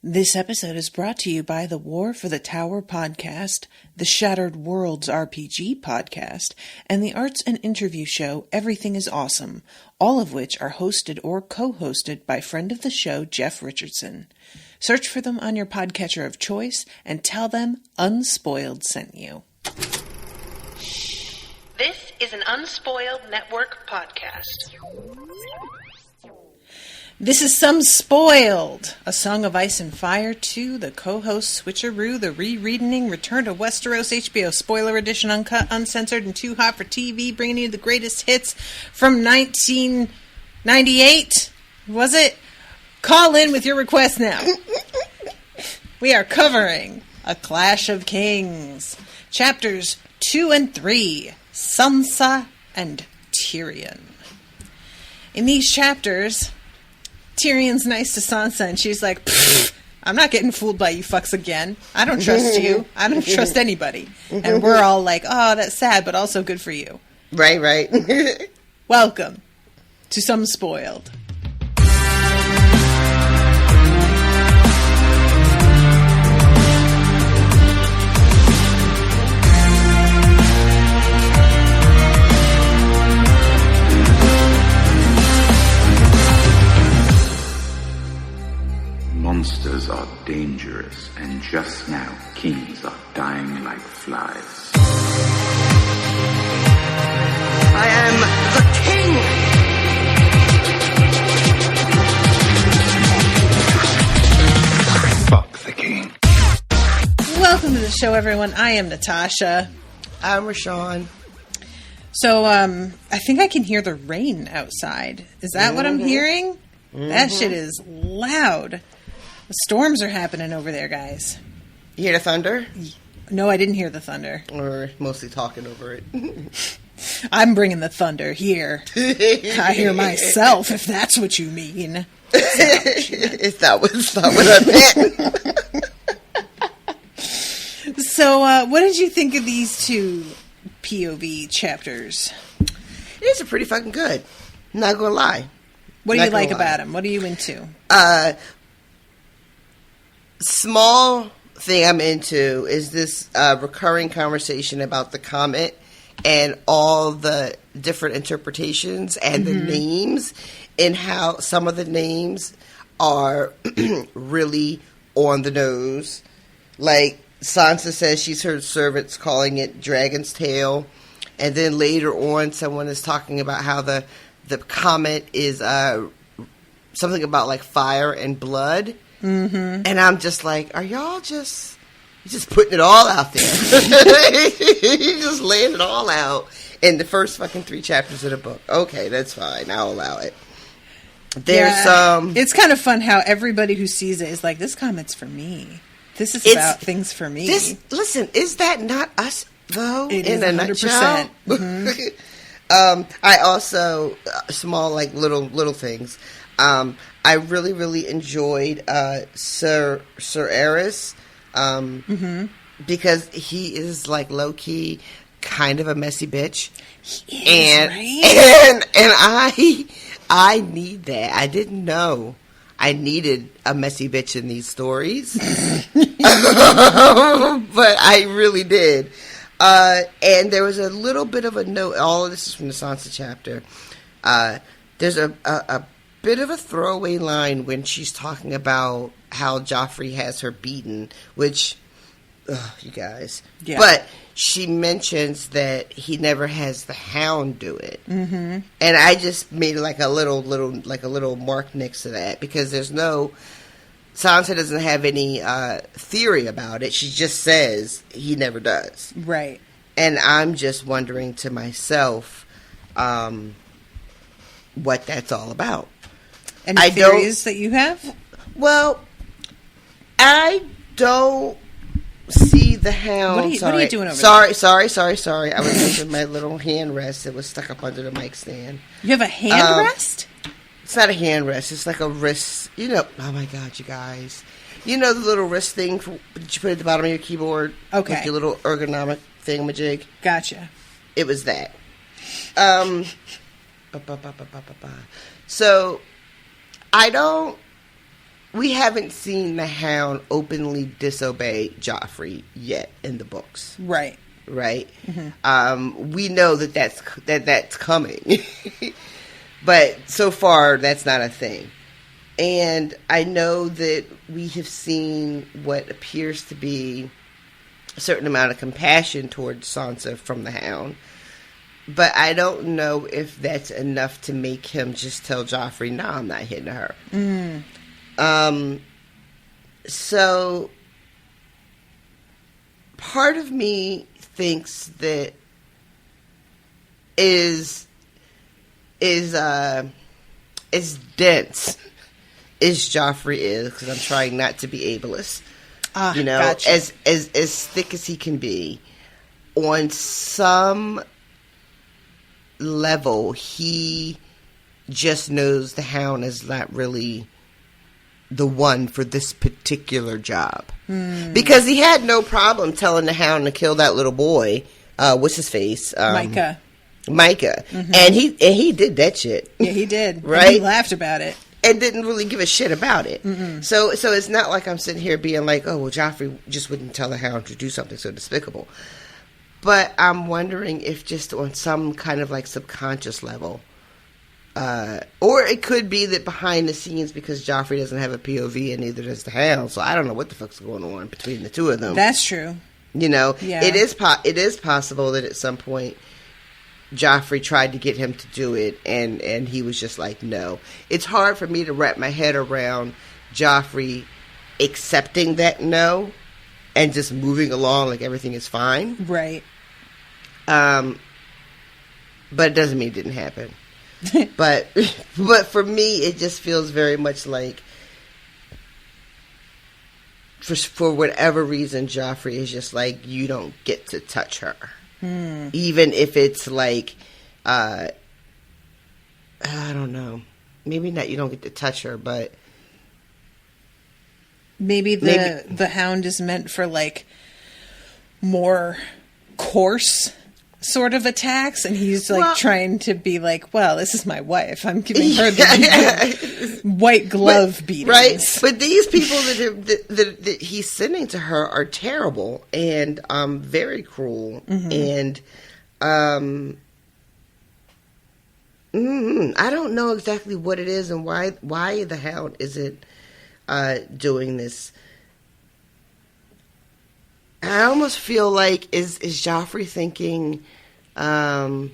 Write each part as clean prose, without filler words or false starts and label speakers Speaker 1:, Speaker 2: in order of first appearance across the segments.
Speaker 1: This episode is brought to you by the War for the Tower podcast, the Shattered Worlds RPG podcast, and the arts and interview show Everything is Awesome, all of which are hosted or co-hosted by friend of the show Jeff Richardson. Search for them on your podcatcher of choice and tell them Unspoiled sent you. This is an Unspoiled Network podcast. This is Some Spoiled, A Song of Ice and Fire 2, the co-host Switcheroo, the rereading, Return to Westeros HBO Spoiler Edition, uncut, uncensored, and too hot for TV, bringing you the greatest hits from 1998. Was it? Call in with your request now. We are covering A Clash of Kings, chapters 2 and 3, Sansa and Tyrion. In these chapters, Tyrion's nice to Sansa, and she's like, I'm not getting fooled by you fucks again. I don't trust you. I don't trust anybody. And we're all like, oh, that's sad, but also good for you.
Speaker 2: Right.
Speaker 1: Welcome to Some Spoiled.
Speaker 3: Monsters are dangerous, and just now, kings are dying like flies.
Speaker 2: I am the king!
Speaker 3: Fuck the king.
Speaker 1: Welcome to the show, everyone. I am Natasha.
Speaker 2: I'm Rashawn.
Speaker 1: So, I think I can hear the rain outside. Is that what I'm hearing? That shit is loud. The storms are happening over there, guys.
Speaker 2: You hear the thunder?
Speaker 1: No, I didn't hear the thunder.
Speaker 2: Or mostly talking over it.
Speaker 1: I'm bringing the thunder here. I hear myself, if that's what you mean.
Speaker 2: If that was not what I meant.
Speaker 1: So, what did you think of these two POV chapters?
Speaker 2: These are pretty fucking good. Not gonna lie.
Speaker 1: What do you like about them? What are you into?
Speaker 2: Small thing I'm into is this recurring conversation about the comet and all the different interpretations and the names, and how some of the names are really on the nose. Like Sansa says she's heard servants calling it Dragon's Tail, and then later on someone is talking about how the comet is something about like fire and blood. And I'm just like, are y'all just putting it all out there? You're just laying it all out in the first fucking 3 chapters of the book. Okay, that's fine. I'll allow it. There's
Speaker 1: it's kind of fun how everybody who sees it is like, this comment's for me. This is about things for me.
Speaker 2: Listen, is that not us though?
Speaker 1: It
Speaker 2: in
Speaker 1: is
Speaker 2: a
Speaker 1: 100%.
Speaker 2: Nutshell? I also small like little things. I really, really enjoyed Sir Aerys, because he is like low key kind of a messy bitch.
Speaker 1: He is,
Speaker 2: right? And I need that. I didn't know I needed a messy bitch in these stories, but I really did. And there was a little bit of a note. All of this is from the Sansa chapter. There's a bit of a throwaway line when she's talking about how Joffrey has her beaten, which, you guys. Yeah. But she mentions that he never has the Hound do it. And I just made like a little mark next to that, because there's no, Sansa doesn't have any theory about it. She just says he never does.
Speaker 1: Right.
Speaker 2: And I'm just wondering to myself what that's all about.
Speaker 1: Any theories that you have?
Speaker 2: Well, I don't see the Hound.
Speaker 1: What are you doing over
Speaker 2: there? Sorry. I was using my little hand rest that was stuck up under the mic stand.
Speaker 1: You have a hand rest?
Speaker 2: It's not a hand rest. It's like a wrist. You know, oh my God, you guys. You know the little wrist thing that you put at the bottom of your keyboard?
Speaker 1: Okay.
Speaker 2: Like your little ergonomic thingamajig?
Speaker 1: Gotcha.
Speaker 2: It was that. So, I don't we haven't seen the Hound openly disobey Joffrey yet in the books.
Speaker 1: Right.
Speaker 2: Right? Mm-hmm. We know that's coming. But so far, that's not a thing. And I know that we have seen what appears to be a certain amount of compassion towards Sansa from the Hound. But I don't know if that's enough to make him just tell Joffrey, no, I'm not hitting her. So part of me thinks that is as dense as Joffrey is, because I'm trying not to be ableist.
Speaker 1: Gotcha.
Speaker 2: as thick as he can be. On some level, he just knows the Hound is not really the one for this particular job. Because he had no problem telling the Hound to kill that little boy. What's his face? Micah. Mm-hmm. And he did that shit.
Speaker 1: Yeah, he did.
Speaker 2: Right?
Speaker 1: And he laughed about it.
Speaker 2: And didn't really give a shit about it.
Speaker 1: Mm-hmm.
Speaker 2: So it's not like I'm sitting here being like, oh, well, Joffrey just wouldn't tell the Hound to do something so despicable. But I'm wondering if just on some kind of like subconscious level, or it could be that behind the scenes, because Joffrey doesn't have a POV and neither does the Hound, so I don't know what the fuck's going on between the two of them.
Speaker 1: That's true.
Speaker 2: You know,
Speaker 1: yeah.
Speaker 2: It is possible that at some point Joffrey tried to get him to do it, and he was just like, no. It's hard for me to wrap my head around Joffrey accepting that no and just moving along like everything is fine.
Speaker 1: Right.
Speaker 2: But it doesn't mean it didn't happen. but for me, it just feels very much like for whatever reason, Joffrey is just like, you don't get to touch her. Even if it's like, I don't know. Maybe not you don't get to touch her, but
Speaker 1: maybe the Hound is meant for like more coarse sort of attacks, and he's like trying to be like, well, this is my wife. I'm giving her the white glove beatings.
Speaker 2: Right? But these people that he's sending to her are terrible and very cruel. And I don't know exactly what it is and why the Hound isn't doing this. I almost feel like is Joffrey thinking, well,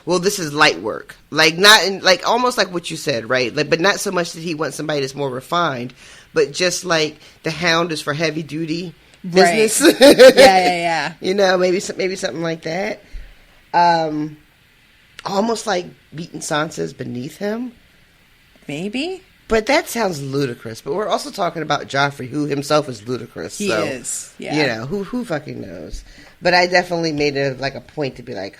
Speaker 2: this is light work, like not in, like almost like what you said, right? Like, but not so much that he wants somebody that's more refined, but just like the Hound is for heavy duty business.
Speaker 1: Right. Yeah.
Speaker 2: You know, maybe something like that. Almost like beating Sansa is beneath him.
Speaker 1: Maybe.
Speaker 2: But that sounds ludicrous. But we're also talking about Joffrey, who himself is ludicrous.
Speaker 1: He is. Yeah.
Speaker 2: You know, who fucking knows? But I definitely made it like a point to be like,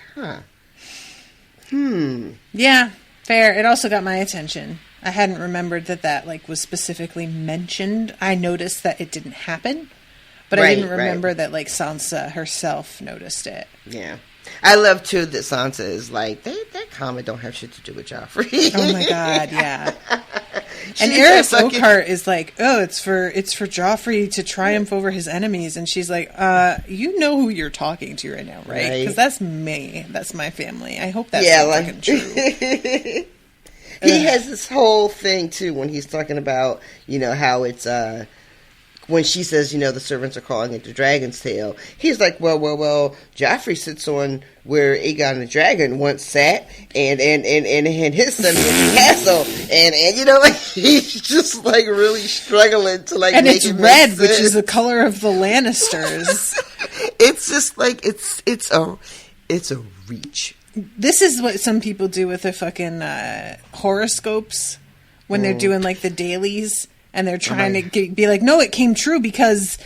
Speaker 1: Yeah, fair. It also got my attention. I hadn't remembered that like was specifically mentioned. I noticed that it didn't happen, but I didn't remember that like Sansa herself noticed it.
Speaker 2: Yeah. I love, too, that Sansa is like, that comment don't have shit to do with Joffrey.
Speaker 1: Oh, my God, yeah. And Eris Oakheart is like, oh, it's for Joffrey to triumph over his enemies. And she's like, you know who you're talking to right now, right? Because that's me. That's my family. I hope that's fucking true.
Speaker 2: He has this whole thing, too, when he's talking about, you know, how it's... when she says, you know, the servants are calling it the Dragon's Tail, he's like, well, Joffrey sits on where Aegon the Dragon once sat, and his son was the castle, and you know, like, he's just, like, really struggling to, like,
Speaker 1: and
Speaker 2: make
Speaker 1: it's
Speaker 2: it
Speaker 1: red,
Speaker 2: make
Speaker 1: which
Speaker 2: sense.
Speaker 1: is the color of the Lannisters.
Speaker 2: It's just, like, it's a reach.
Speaker 1: This is what some people do with their fucking horoscopes when they're doing, like, the dailies. And they're trying to be like, no, it came true because,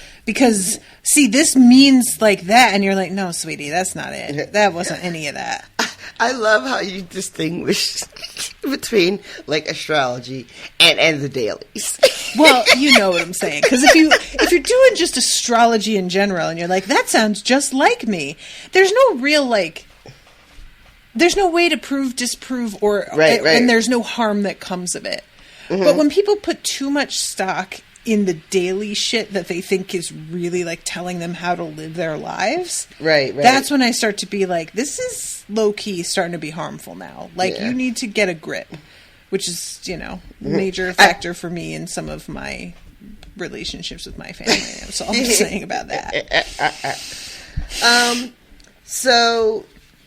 Speaker 1: see, this means like that. And you're like, no, sweetie, that's not it. That wasn't any of that.
Speaker 2: I love how you distinguish between, like, astrology and the dailies.
Speaker 1: Well, you know what I'm saying. Because if you're doing just astrology in general and you're like, that sounds just like me, there's no real, like, there's no way to prove, disprove, or,
Speaker 2: right.
Speaker 1: and there's no harm that comes of it. But when people put too much stock in the daily shit that they think is really like telling them how to live their lives,
Speaker 2: right.
Speaker 1: That's when I start to be like, this is low key starting to be harmful now. Like, you need to get a grip, which is, you know, major factor for me in some of my relationships with my family. That's all I'm saying about that.
Speaker 2: So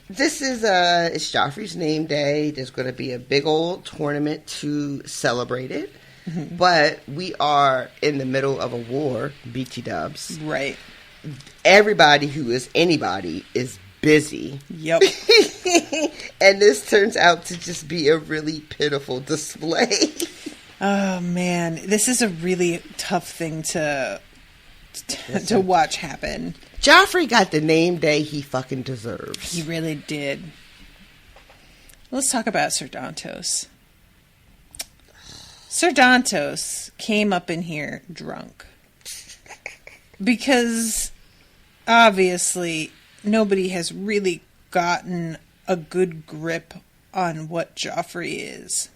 Speaker 2: this is it's Joffrey's name day. There's going to be a big old tournament to celebrate it. But we are in the middle of a war, BT dubs.
Speaker 1: Right.
Speaker 2: Everybody who is anybody is busy.
Speaker 1: Yep.
Speaker 2: And this turns out to just be a really pitiful display.
Speaker 1: Oh, man. This is a really tough thing to watch happen.
Speaker 2: Joffrey got the name day he fucking deserves.
Speaker 1: He really did. Let's talk about Ser Dantos. Ser Dantos came up in here drunk. Because, obviously, nobody has really gotten a good grip on what Joffrey is.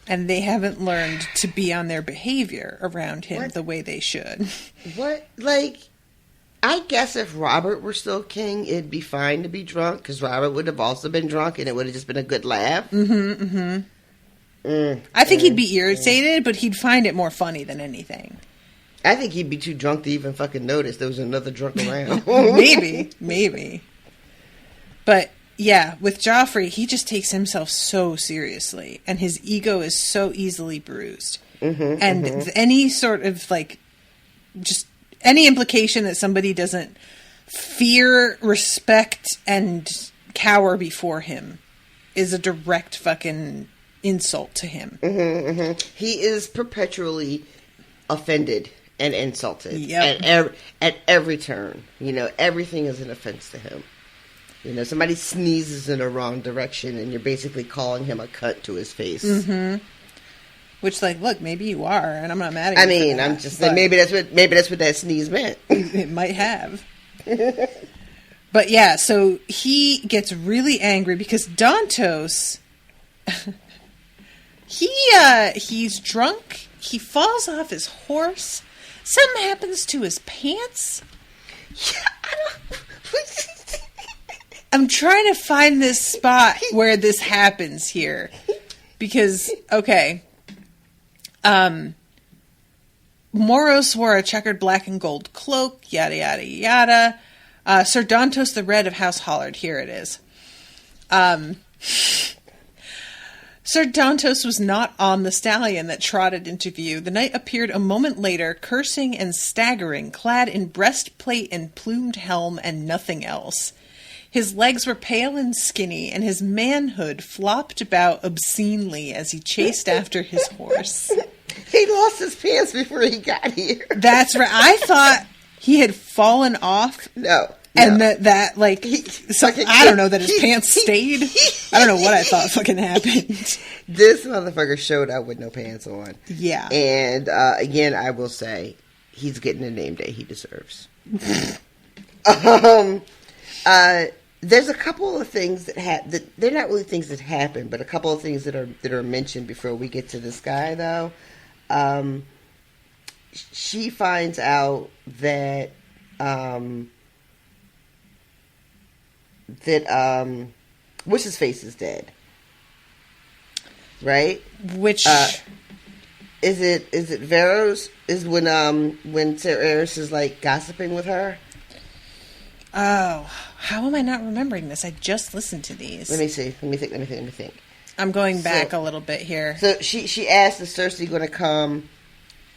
Speaker 1: And they haven't learned to be on their behavior around him the way they should.
Speaker 2: What? Like, I guess if Robert were still king, it'd be fine to be drunk, because Robert would have also been drunk, and it would have just been a good laugh.
Speaker 1: I think he'd be irritated, but he'd find it more funny than anything.
Speaker 2: I think he'd be too drunk to even fucking notice there was another drunk around.
Speaker 1: Maybe. But, yeah, with Joffrey, he just takes himself so seriously, and his ego is so easily bruised. Any sort of, like, just any implication that somebody doesn't fear, respect, and cower before him is a direct fucking insult to him.
Speaker 2: He is perpetually offended and insulted at every turn. You know, everything is an offense to him. You know, somebody sneezes in the wrong direction, and you're basically calling him a cunt to his face.
Speaker 1: Which, like, look, maybe you are, and I'm not mad at you.
Speaker 2: I mean, I'm just saying, maybe that's what that sneeze meant.
Speaker 1: It might have. But yeah, so he gets really angry because Dantos, he's drunk. He falls off his horse. Something happens to his pants. I'm trying to find this spot where this happens here. Because, okay. Moros wore a checkered black and gold cloak, yada, yada, yada. Ser Dantos the Red of House Hollard, here it is. Ser Dantos was not on the stallion that trotted into view. The knight appeared a moment later, cursing and staggering, clad in breastplate and plumed helm and nothing else. His legs were pale and skinny, and his manhood flopped about obscenely as he chased after his horse.
Speaker 2: He lost his pants before he got here.
Speaker 1: That's right. I thought he had fallen off.
Speaker 2: No.
Speaker 1: And that like, I don't know, that his pants stayed. I don't know what I thought fucking happened.
Speaker 2: This motherfucker showed up with no pants on.
Speaker 1: Yeah.
Speaker 2: And, again, I will say, he's getting the name day he deserves. There's a couple of things that they're not really things that happen, but a couple of things that are mentioned before we get to this guy, though. She finds out that what's his face is dead, right?
Speaker 1: Which
Speaker 2: is it Veros? Is when Ser Eris is like gossiping with her?
Speaker 1: Oh, how am I not remembering this? I just listened to these.
Speaker 2: Let me see. Let me think.
Speaker 1: I'm going back a little bit here.
Speaker 2: So she asked, is Cersei going to come?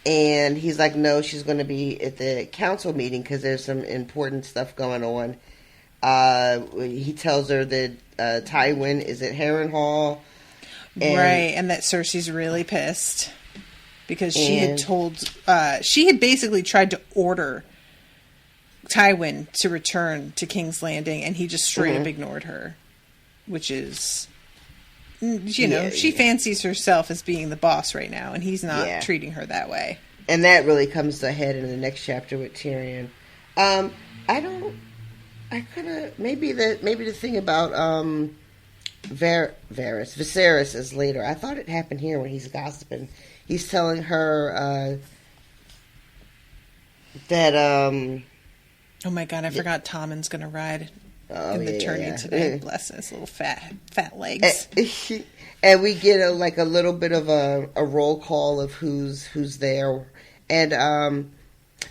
Speaker 2: And he's like, no, she's going to be at the council meeting because there's some important stuff going on. He tells her that Tywin is at Harrenhal.
Speaker 1: And that Cersei's really pissed because she had basically tried to order Tywin to return to King's Landing, and he just straight up ignored her, which is, she fancies herself as being the boss right now, and he's not treating her that way.
Speaker 2: And that really comes to a head in the next chapter with Tyrion. Maybe the thing about Viserys is later. I thought it happened here when he's gossiping. He's telling her that
Speaker 1: oh my god, I forgot Tommen's gonna ride in the tourney today. Bless his little fat legs.
Speaker 2: And we get a little bit of a roll call of who's there. And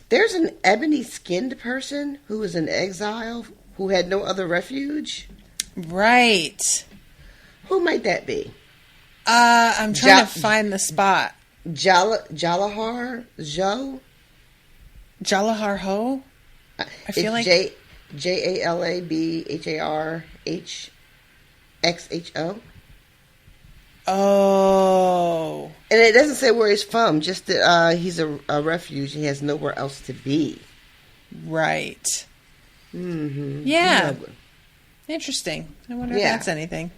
Speaker 2: there's an ebony-skinned person who was in exile who had no other refuge.
Speaker 1: Right.
Speaker 2: Who might that be?
Speaker 1: I'm trying to find the spot.
Speaker 2: Jalahar
Speaker 1: Ho? I feel like
Speaker 2: Jalabharhxho.
Speaker 1: Oh.
Speaker 2: And it doesn't say where he's from, just that he's a refuge. He has nowhere else to be.
Speaker 1: Right.
Speaker 2: Mm-hmm.
Speaker 1: Yeah. Interesting. I wonder if that's anything.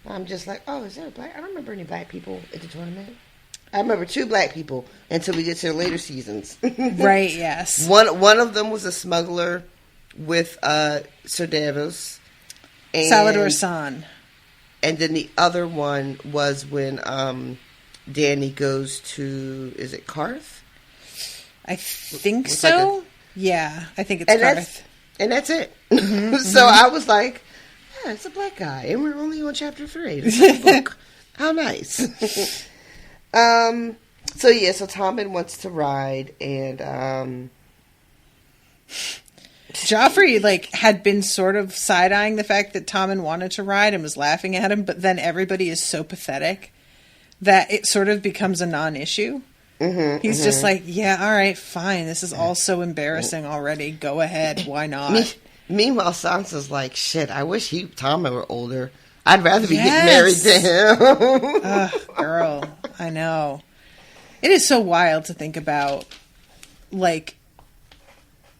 Speaker 2: I'm just like, oh, is there a black? I don't remember any black people at the tournament. I remember 2 black people until we get to the later seasons.
Speaker 1: Right, yes.
Speaker 2: One of them was a smuggler with Sir Davos.
Speaker 1: Salador San.
Speaker 2: And then the other one was when Dany goes to, is it Karth?
Speaker 1: I think so. I think it's Karth.
Speaker 2: That's it. Mm-hmm, so I was like, yeah, it's a black guy. And we're only on chapter 3. This is a book. How nice. So Tommen wants to ride, and
Speaker 1: Joffrey had been sort of side-eyeing the fact that Tommen wanted to ride and was laughing at him, but then everybody is so pathetic that it sort of becomes a non-issue. Mm-hmm, He's just like, yeah, all right, fine. This is all so embarrassing already. Go ahead. Why not?
Speaker 2: Meanwhile, Sansa's like, shit, I wish Tommen were older. I'd rather be getting married to him.
Speaker 1: Girl, I know. It is so wild to think about,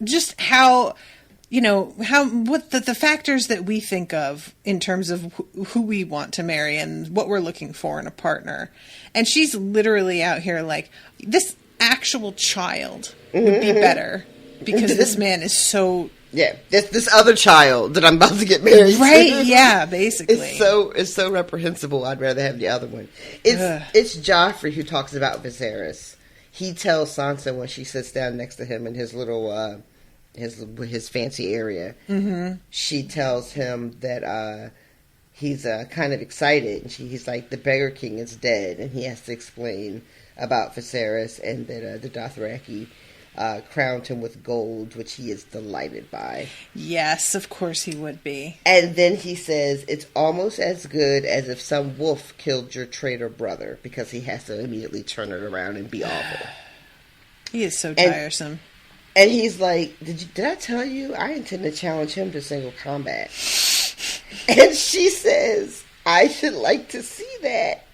Speaker 1: just how, what the factors that we think of in terms of who we want to marry and what we're looking for in a partner. And she's literally out here this actual child would be better because this man is so...
Speaker 2: Yeah, this other child that I'm about to get married to.
Speaker 1: Right, yeah, basically.
Speaker 2: It's so reprehensible. I'd rather have the other one. It's Joffrey who talks about Viserys. He tells Sansa when she sits down next to him in his little his fancy area. Mm-hmm. She tells him that he's kind of excited. And he's like, the Beggar King is dead, and he has to explain about Viserys and that the Dothraki crowned him with gold, which he is delighted by.
Speaker 1: Yes, of course he would be.
Speaker 2: And then he says, it's almost as good as if some wolf killed your traitor brother, because he has to immediately turn it around and be awful.
Speaker 1: He is so tiresome.
Speaker 2: And he's like, did I tell you? I intend to challenge him to single combat. And she says, I should like to see that.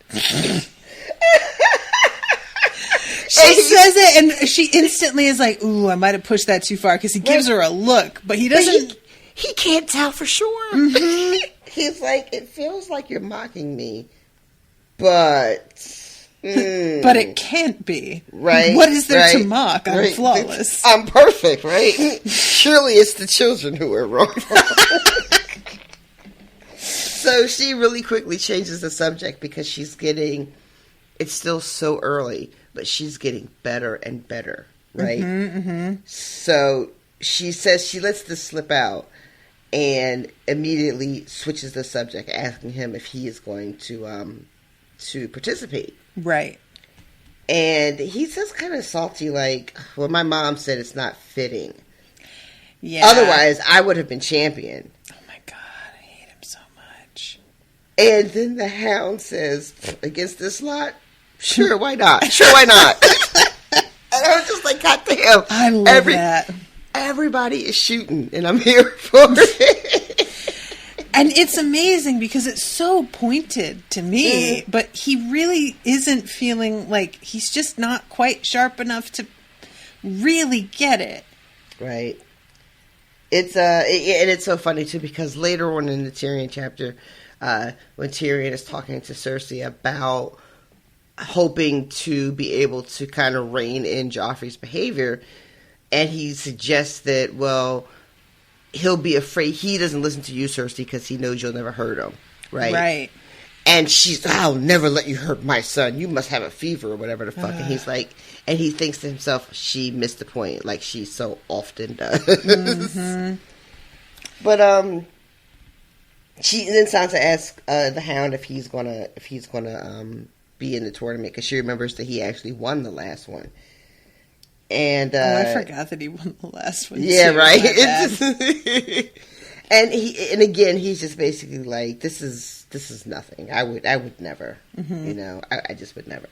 Speaker 1: She says it, and she instantly is like, ooh, I might have pushed that too far, because he gives her a look, but he doesn't...
Speaker 2: He can't tell for sure. Mm-hmm. He's like, it feels like you're mocking me, but...
Speaker 1: But it can't be.
Speaker 2: Right.
Speaker 1: What is there to mock? I'm flawless.
Speaker 2: I'm perfect, right? Surely it's the children who are wrong. So she really quickly changes the subject because she's getting... It's still so early, but she's getting better and better, right? Mm-hmm, mm-hmm. So she says she lets this slip out and immediately switches the subject, asking him if he is going to participate.
Speaker 1: Right.
Speaker 2: And he says kind of salty, like, well, my mom said it's not fitting.
Speaker 1: Yeah.
Speaker 2: Otherwise, I would have been champion.
Speaker 1: Oh, my God. I hate him so much.
Speaker 2: And then the Hound says, against this lot? Sure, why not? Sure, why not? And I was just like, God damn.
Speaker 1: I love that.
Speaker 2: Everybody is shooting, and I'm here for it.
Speaker 1: And it's amazing because it's so pointed to me, but he really isn't feeling like he's just not quite sharp enough to really get it.
Speaker 2: Right. It's and it's so funny too because later on in the Tyrion chapter, when Tyrion is talking to Cersei about hoping to be able to kind of rein in Joffrey's behavior, and he suggests that, well, he'll be afraid. He doesn't listen to you, Cersei, because he knows you'll never hurt him. right?
Speaker 1: Right.
Speaker 2: And she's, I'll never let you hurt my son. You must have a fever or whatever the fuck. And he's like, and he thinks to himself, she missed the point, like she so often does. Mm-hmm. But then Sansa asks the Hound if he's gonna be in the tournament, because she remembers that he actually won the last one. And
Speaker 1: I forgot that he won the last one.
Speaker 2: Yeah,
Speaker 1: too.
Speaker 2: Right. And again, he's just basically like, this is nothing. I would never. Mm-hmm. I just would never.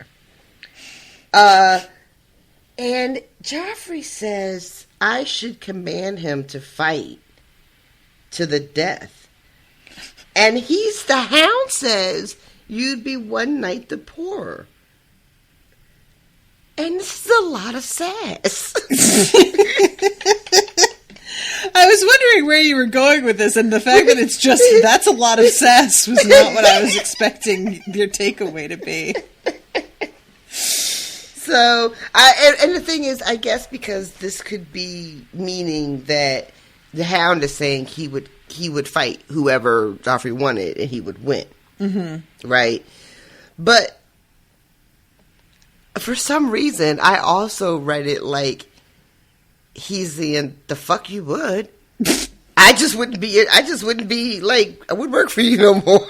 Speaker 2: And Joffrey says I should command him to fight to the death. And the Hound says you'd be one night the poorer. And this is a lot of sass.
Speaker 1: I was wondering where you were going with this, and the fact that it's just, that's a lot of sass was not what I was expecting your takeaway to be.
Speaker 2: So, and the thing is, I guess because this could be meaning that the Hound is saying he would fight whoever Joffrey wanted, and he would win. Mm-hmm. Right? But for some reason, I also read it like he's in the fuck you would. I just wouldn't be like, I wouldn't work for you no more.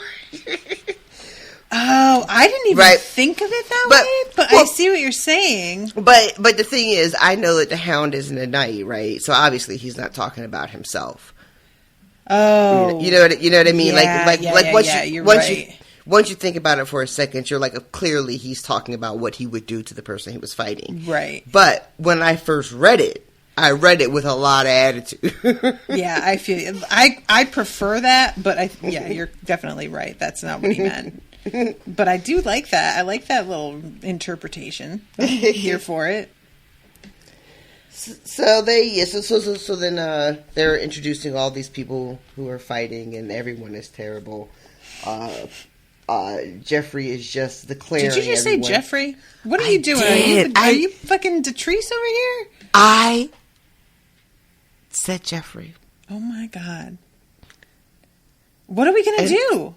Speaker 1: Oh, I didn't even think of it that way, but I see what you're saying.
Speaker 2: But the thing is, I know that the Hound isn't a knight, right? So obviously he's not talking about himself.
Speaker 1: Oh.
Speaker 2: You know what I mean?
Speaker 1: Yeah,
Speaker 2: once you think about it for a second, you're like, clearly he's talking about what he would do to the person he was fighting.
Speaker 1: Right.
Speaker 2: But when I first read it, I read it with a lot of attitude.
Speaker 1: Yeah, I feel I prefer that, but you're definitely right. That's not what he meant. But I do like that. I like that little interpretation. I'm here for it.
Speaker 2: So then they're introducing all these people who are fighting, and everyone is terrible. Joffrey is just declaring.
Speaker 1: Did you just say Joffrey? What are you doing?
Speaker 2: Did.
Speaker 1: Are you fucking Detrice over here?
Speaker 2: I said Joffrey.
Speaker 1: Oh my god! What are we gonna do?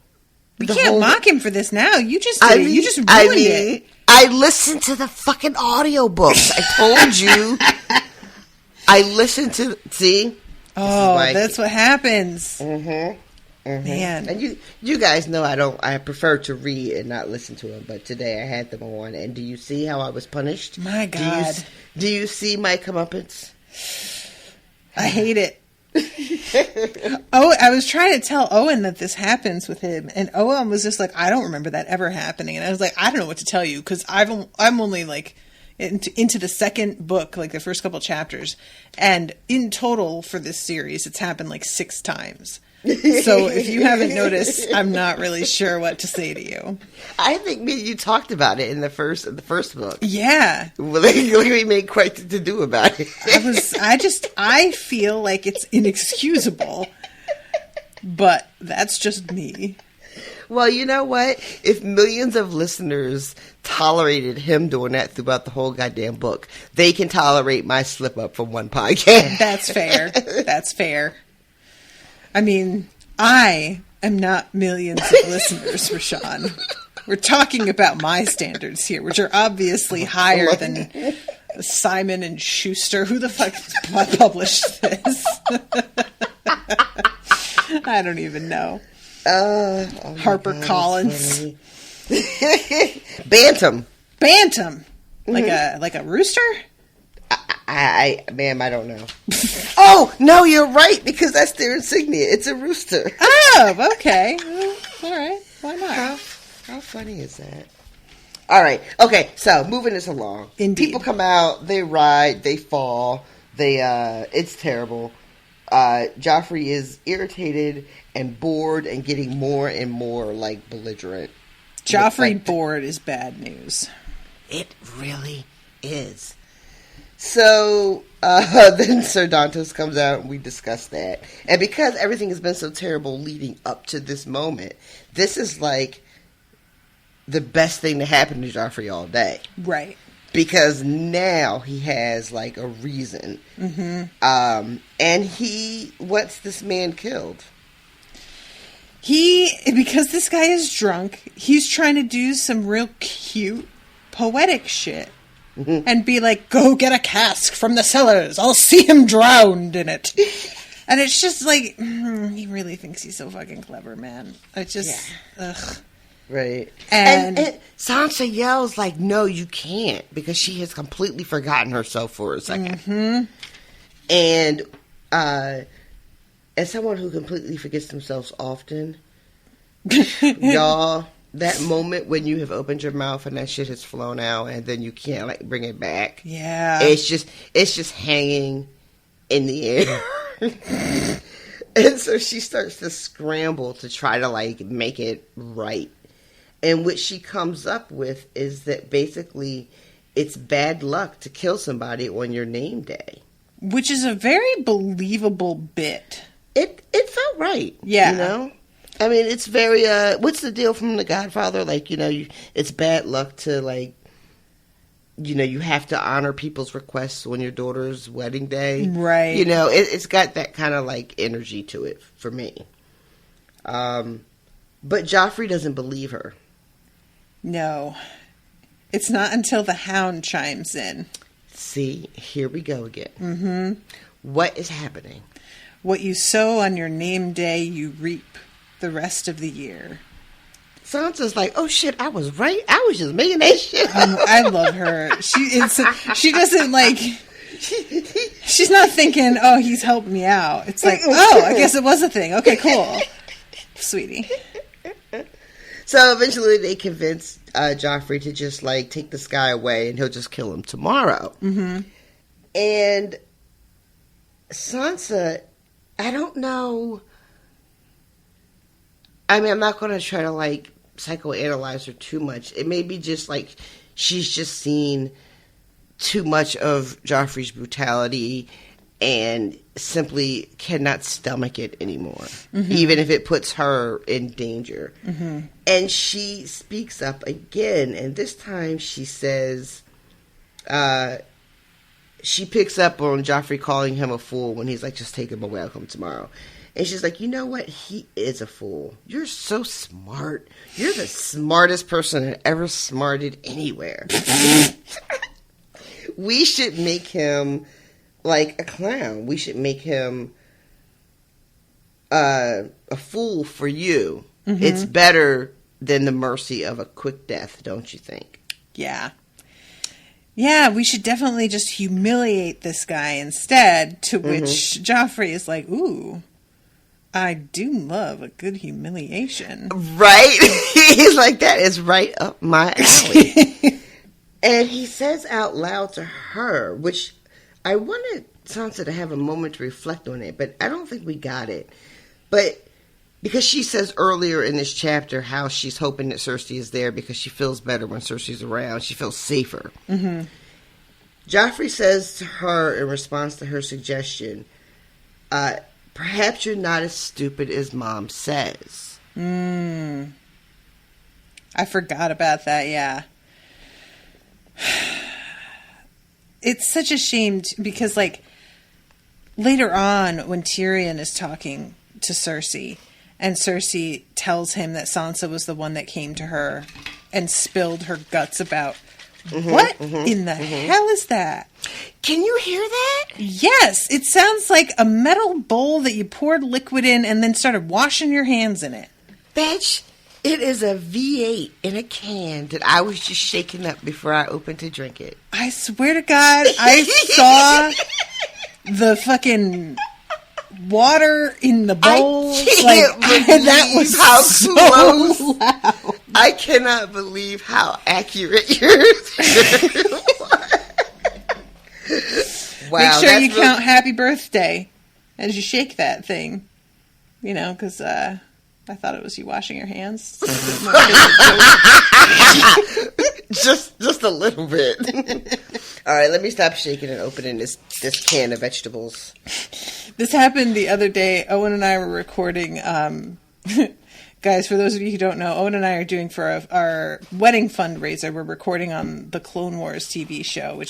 Speaker 1: We can't mock him for this now. You just did it. You just ruined it.
Speaker 2: I listened to the fucking audiobooks. I told you. I listened to. See.
Speaker 1: Oh, that's what happens.
Speaker 2: Mm-hmm. Mm-hmm.
Speaker 1: Man,
Speaker 2: and you guys know I prefer to read and not listen to them, but today I had them on, and do you see how I was punished?
Speaker 1: My God.
Speaker 2: Do you see my comeuppance?
Speaker 1: I hate it. I was trying to tell Owen that this happens with him, and Owen was just like, I don't remember that ever happening, and I was like, I don't know what to tell you, because I'm only like into the second book, like the first couple chapters, and in total for this series, it's happened like 6 times. So if you haven't noticed, I'm not really sure what to say to you.
Speaker 2: I think you talked about it in the first book.
Speaker 1: Yeah.
Speaker 2: Well, we made quite the to-do about it.
Speaker 1: I feel like it's inexcusable, but that's just me.
Speaker 2: Well, you know what? If millions of listeners tolerated him doing that throughout the whole goddamn book, they can tolerate my slip up from one podcast.
Speaker 1: That's fair. That's fair. I mean, I am not millions of listeners, Rashawn. We're talking about my standards here, which are obviously higher than Simon and Schuster. Who the fuck published this? I don't even know. Harper Collins.
Speaker 2: Bantam.
Speaker 1: Like a rooster?
Speaker 2: Ma'am, I don't know. Oh, no, you're right, because that's their insignia. It's a rooster.
Speaker 1: Oh, okay. Well, all right. Why not?
Speaker 2: How funny is that? All right. Okay, so moving this along.
Speaker 1: Indeed.
Speaker 2: People come out, they ride, they fall, it's terrible. Joffrey is irritated and bored and getting more and more, like, belligerent.
Speaker 1: Joffrey bored is bad news.
Speaker 2: It really is. So, then Sir Dantos comes out and we discuss that. And because everything has been so terrible leading up to this moment, this is like the best thing to happen to Joffrey all day.
Speaker 1: Right.
Speaker 2: Because now he has like a reason. Mm-hmm. And he wants this man killed.
Speaker 1: Because this guy is drunk, he's trying to do some real cute, poetic shit. And be like, go get a cask from the cellars. I'll see him drowned in it. And it's just like, he really thinks he's so fucking clever, man. It's just, ugh.
Speaker 2: Right. And Sansa yells like, no, you can't. Because she has completely forgotten herself for a second. Mm-hmm. And as someone who completely forgets themselves often, y'all, that moment when you have opened your mouth and that shit has flown out and then you can't like bring it back.
Speaker 1: Yeah.
Speaker 2: It's just hanging in the air. And so she starts to scramble to try to like make it right. And what she comes up with is that basically it's bad luck to kill somebody on your name day.
Speaker 1: Which is a very believable bit.
Speaker 2: It felt right.
Speaker 1: Yeah.
Speaker 2: You know? I mean, it's very, what's the deal from The Godfather? Like, you know, it's bad luck to, like, you know, you have to honor people's requests on your daughter's wedding day.
Speaker 1: Right.
Speaker 2: You know, it's got that kind of, like, energy to it for me. But Joffrey doesn't believe her.
Speaker 1: No. It's not until the Hound chimes in.
Speaker 2: See, here we go again. Mm-hmm. What is happening?
Speaker 1: What you sow on your name day, you reap the rest of the year.
Speaker 2: Sansa's like, oh shit, I was right. I was just making that shit up.
Speaker 1: I love her. She doesn't like. She's not thinking, oh, he's helped me out. It's like, oh, I guess it was a thing. Okay, cool, sweetie.
Speaker 2: So eventually, they convince Joffrey to just like take this guy away, and he'll just kill him tomorrow. Mm-hmm. And Sansa, I don't know. I mean, I'm not going to try to, like, psychoanalyze her too much. It may be just, like, she's just seen too much of Joffrey's brutality and simply cannot stomach it anymore, even if it puts her in danger. Mm-hmm. And she speaks up again, and this time she says, she picks up on Joffrey calling him a fool when he's like, just take him away, I'll come tomorrow. And she's like, you know what? He is a fool. You're so smart. You're the smartest person that ever smarted anywhere. We should make him like a clown. We should make him a fool for you. Mm-hmm. It's better than the mercy of a quick death, don't you think?
Speaker 1: Yeah. Yeah, we should definitely just humiliate this guy instead, to which Joffrey is like, ooh, I do love a good humiliation.
Speaker 2: Right? He's like, that is right up my alley. And he says out loud to her, which I wanted Sansa to have a moment to reflect on it, but I don't think we got it. But because she says earlier in this chapter how she's hoping that Cersei is there because she feels better when Cersei's around. She feels safer. Mm-hmm. Joffrey says to her in response to her suggestion, perhaps you're not as stupid as Mom says.
Speaker 1: I forgot about that, yeah. It's such a shame because, like, later on when Tyrion is talking to Cersei, and Cersei tells him that Sansa was the one that came to her and spilled her guts about what in the hell is that?
Speaker 2: Can you hear that?
Speaker 1: Yes, it sounds like a metal bowl that you poured liquid in and then started washing your hands in it.
Speaker 2: Bitch, it is a V8 in a can that I was just shaking up before I opened to drink it.
Speaker 1: I swear to God, I saw the fucking water in the bowl.
Speaker 2: That was how so close. Loud. I cannot believe how accurate yours Wow,
Speaker 1: make sure you count happy birthday as you shake that thing. You know, because I thought it was you washing your hands.
Speaker 2: just a little bit. All right, let me stop shaking and opening this can of vegetables.
Speaker 1: This happened the other day. Owen and I were recording. Guys, for those of you who don't know, Owen and I are doing for our wedding fundraiser. We're recording on the Clone Wars TV show,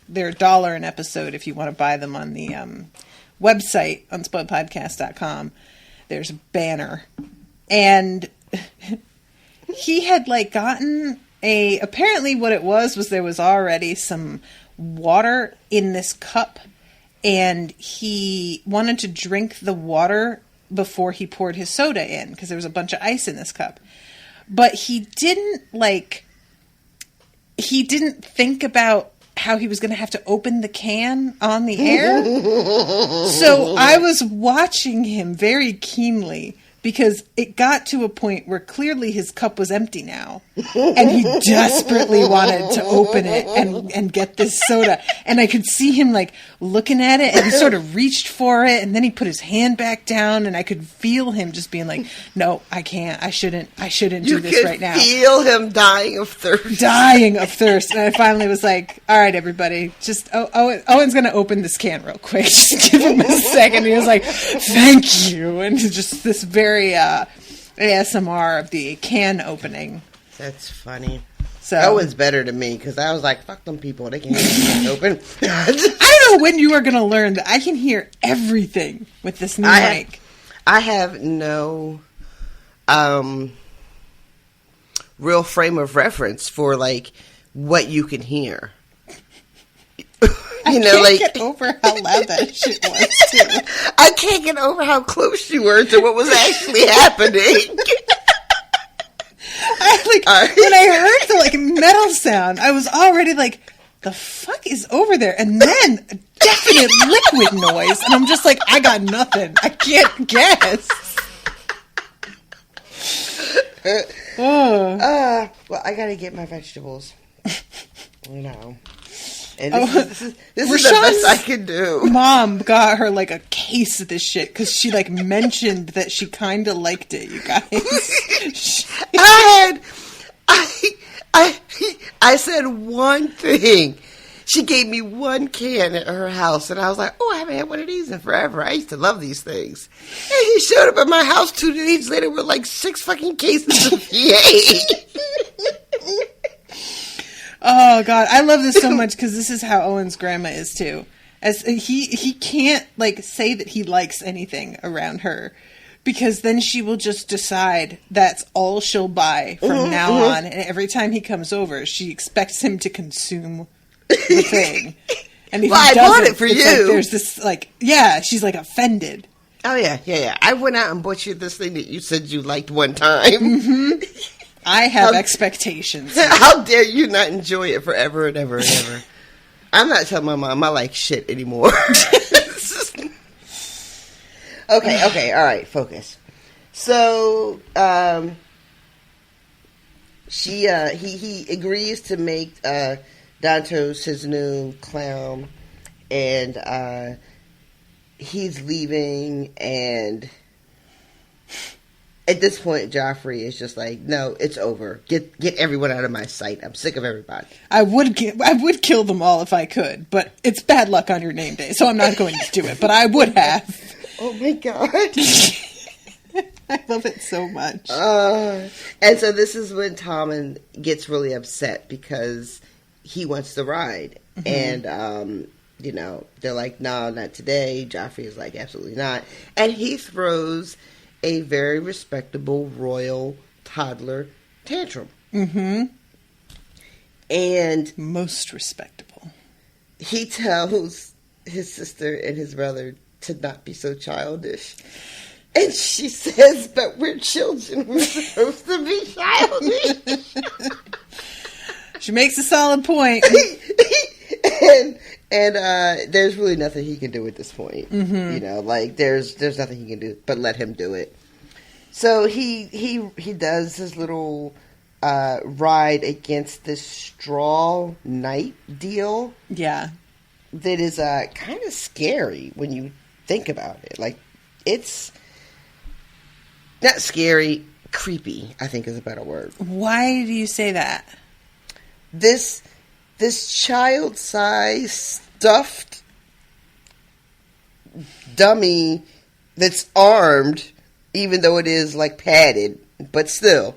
Speaker 1: they're $1 an episode if you want to buy them on the website, unspoiledpodcast.com. There's a banner And he had like gotten apparently what it was there was already some water in this cup, and he wanted to drink the water before he poured his soda in because there was a bunch of ice in this cup. But he didn't think about how he was going to have to open the can on the air. So I was watching him very keenly because it got to a point where clearly his cup was empty now. And he desperately wanted to open it and get this soda. And I could see him like looking at it, and he sort of reached for it, and then he put his hand back down, and I could feel him just being like, no, I can't. I shouldn't do this right now.
Speaker 2: You could feel him dying of thirst.
Speaker 1: And I finally was like, all right, everybody, just Owen's going to open this can real quick. Just give him a second. And he was like, thank you. And just this very ASMR of the can opening.
Speaker 2: That's funny.
Speaker 1: So
Speaker 2: Owen's better than me because I was like, fuck them people. They can't hear me open.
Speaker 1: I don't know when you are going to learn that I can hear everything with this new mic.
Speaker 2: I have no real frame of reference for like what you can hear.
Speaker 1: I can't get over how loud that shit was, too.
Speaker 2: I can't get over how close you were to what was actually happening.
Speaker 1: When I heard the metal sound, I was already like, the fuck is over there? And then a definite liquid noise, and I'm just like, I got nothing. I can't guess.
Speaker 2: Well, I gotta get my vegetables. And this is the best I can do.
Speaker 1: Mom got her a case of this shit because she mentioned that she kind of liked it. You guys,
Speaker 2: I said one thing. She gave me one can at her house, and I was like, "Oh, I haven't had one of these in forever. I used to love these things." And he showed up at my house 2 days later with 6 fucking cases of VA.
Speaker 1: Oh God, I love this so much because this is how Owen's grandma is too. As he can't say that he likes anything around her, because then she will just decide that's all she'll buy from now on, and every time he comes over, she expects him to consume the thing. And if
Speaker 2: I bought it for you.
Speaker 1: There's this she's offended.
Speaker 2: Oh yeah. I went out and bought you this thing that you said you liked one time.
Speaker 1: Mm-hmm. I have expectations.
Speaker 2: How dare you not enjoy it forever and ever and ever? I'm not telling my mom I like shit anymore. Okay, all right, focus. So, he agrees to make Dantos his new clown, and he's leaving, and at this point, Joffrey is just like, no, it's over. Get everyone out of my sight. I'm sick of everybody. I would
Speaker 1: kill them all if I could, but it's bad luck on your name day, so I'm not going to do it. But I would have.
Speaker 2: Oh my God.
Speaker 1: I love it so much.
Speaker 2: And so this is when Tommen gets really upset because he wants to ride. Mm-hmm. And, they're like, no, not today. Joffrey is like, absolutely not. And he throws a very respectable royal toddler tantrum.
Speaker 1: Mm-hmm.
Speaker 2: And
Speaker 1: most respectable.
Speaker 2: He tells his sister and his brother to not be so childish. And she says, but we're children. We're supposed to be childish.
Speaker 1: She makes a solid point.
Speaker 2: And there's really nothing he can do at this point. Mm-hmm. There's nothing he can do but let him do it. So he does his little ride against this straw knight deal.
Speaker 1: Yeah.
Speaker 2: That is kind of scary when you think about it. It's not scary, creepy, I think is a better word.
Speaker 1: Why do you say that?
Speaker 2: This child-sized stuffed dummy that's armed, even though it is padded, but still,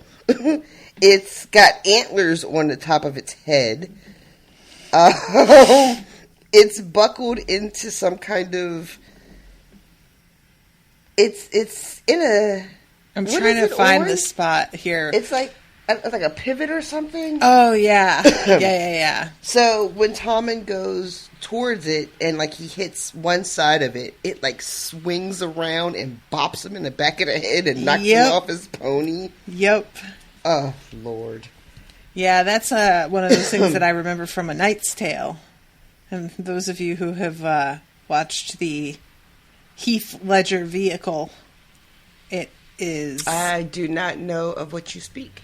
Speaker 2: it's got antlers on the top of its head. It's buckled into some kind of. It's in a
Speaker 1: I'm
Speaker 2: What
Speaker 1: trying
Speaker 2: is
Speaker 1: to
Speaker 2: it
Speaker 1: find
Speaker 2: on?
Speaker 1: the spot here.
Speaker 2: It's like a pivot or something.
Speaker 1: Oh, yeah. Yeah.
Speaker 2: So when Tommen goes towards it and like he hits one side of it, it like swings around and bops him in the back of the head and knocks him off his pony.
Speaker 1: Yep.
Speaker 2: Oh, Lord.
Speaker 1: Yeah, that's one of those things that I remember from A Knight's Tale. And those of you who have watched the Heath Ledger vehicle, it is...
Speaker 2: I do not know of what you speak.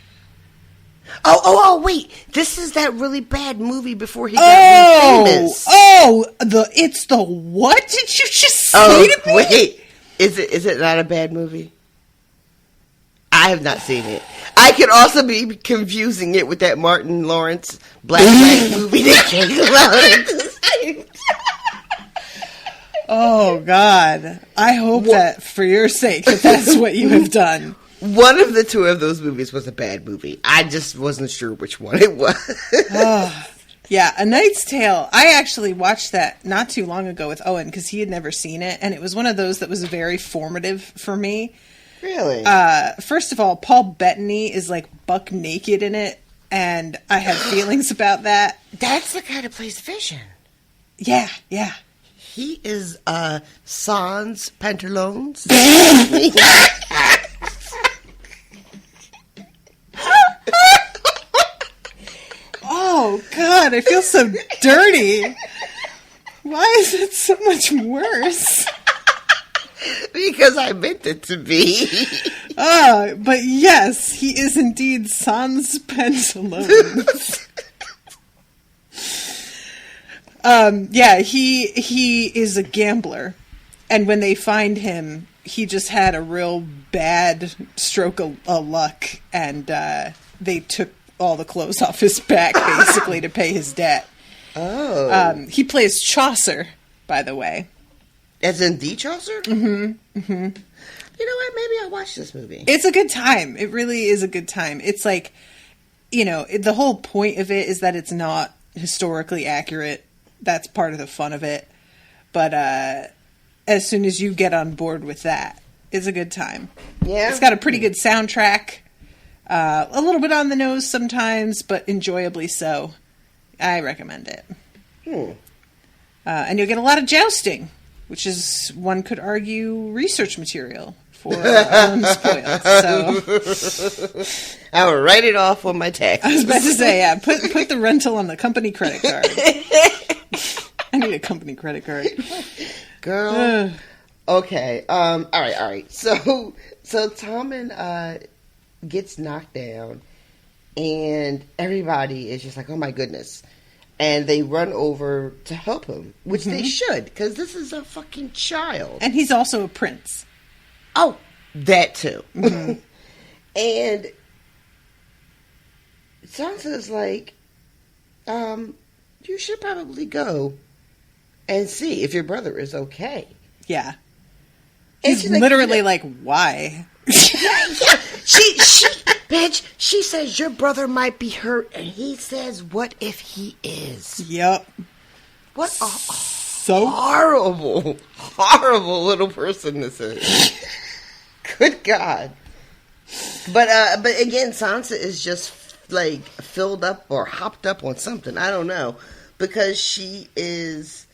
Speaker 2: Oh, wait. This is that really bad movie before he got really famous.
Speaker 1: It's the what did you just say to me?
Speaker 2: Wait. Is it not a bad movie? I have not seen it. I could also be confusing it with that Martin Lawrence Black movie that came out.
Speaker 1: Oh, God. I hope that, for your sake, that's what you have done.
Speaker 2: One of the two of those movies was a bad movie. I just wasn't sure which one it was.
Speaker 1: Yeah, A Knight's Tale. I actually watched that not too long ago with Owen because he had never seen it, and it was one of those that was very formative for me.
Speaker 2: Really?
Speaker 1: First of all, Paul Bettany is like buck naked in it, and I have feelings about that.
Speaker 2: That's the guy that plays Vision.
Speaker 1: Yeah.
Speaker 2: He is Sans Pantaloons.
Speaker 1: Oh, God, I feel so dirty. Why is it so much worse?
Speaker 2: Because I meant it to be.
Speaker 1: But yes, he is indeed Sans Pantaloons. Yeah, he is a gambler. And when they find him, he just had a real bad stroke of luck. And they took all the clothes off his back, basically, to pay his debt.
Speaker 2: Oh.
Speaker 1: He plays Chaucer, by the way.
Speaker 2: As in the Chaucer?
Speaker 1: Mm-hmm.
Speaker 2: You know what? Maybe I'll watch this movie.
Speaker 1: It's a good time. It really is a good time. It's like, the whole point of it is that it's not historically accurate. That's part of the fun of it. But as soon as you get on board with that, it's a good time.
Speaker 2: Yeah.
Speaker 1: It's got a pretty good soundtrack. A little bit on the nose sometimes, but enjoyably so. I recommend it. And you'll get a lot of jousting, which is, one could argue, research material for Unspoiled. So
Speaker 2: I'll write it off on my taxes.
Speaker 1: I was about to say, yeah, put the rental on the company credit card. I need a company credit card.
Speaker 2: Girl. Okay. All right. So Tommen gets knocked down, and everybody is just like, oh my goodness. And they run over to help him, which they should, because this is a fucking child.
Speaker 1: And he's also a prince.
Speaker 2: Oh, that too. Mm-hmm. And Sansa's like, you should probably go and see if your brother is okay.
Speaker 1: Yeah. He's literally like, why?
Speaker 2: Yeah. She says your brother might be hurt, and he says, what if he is?
Speaker 1: Yep.
Speaker 2: What a horrible little person this is. Good God. But again, Sansa is just like filled up or hopped up on something. I don't know. Because she is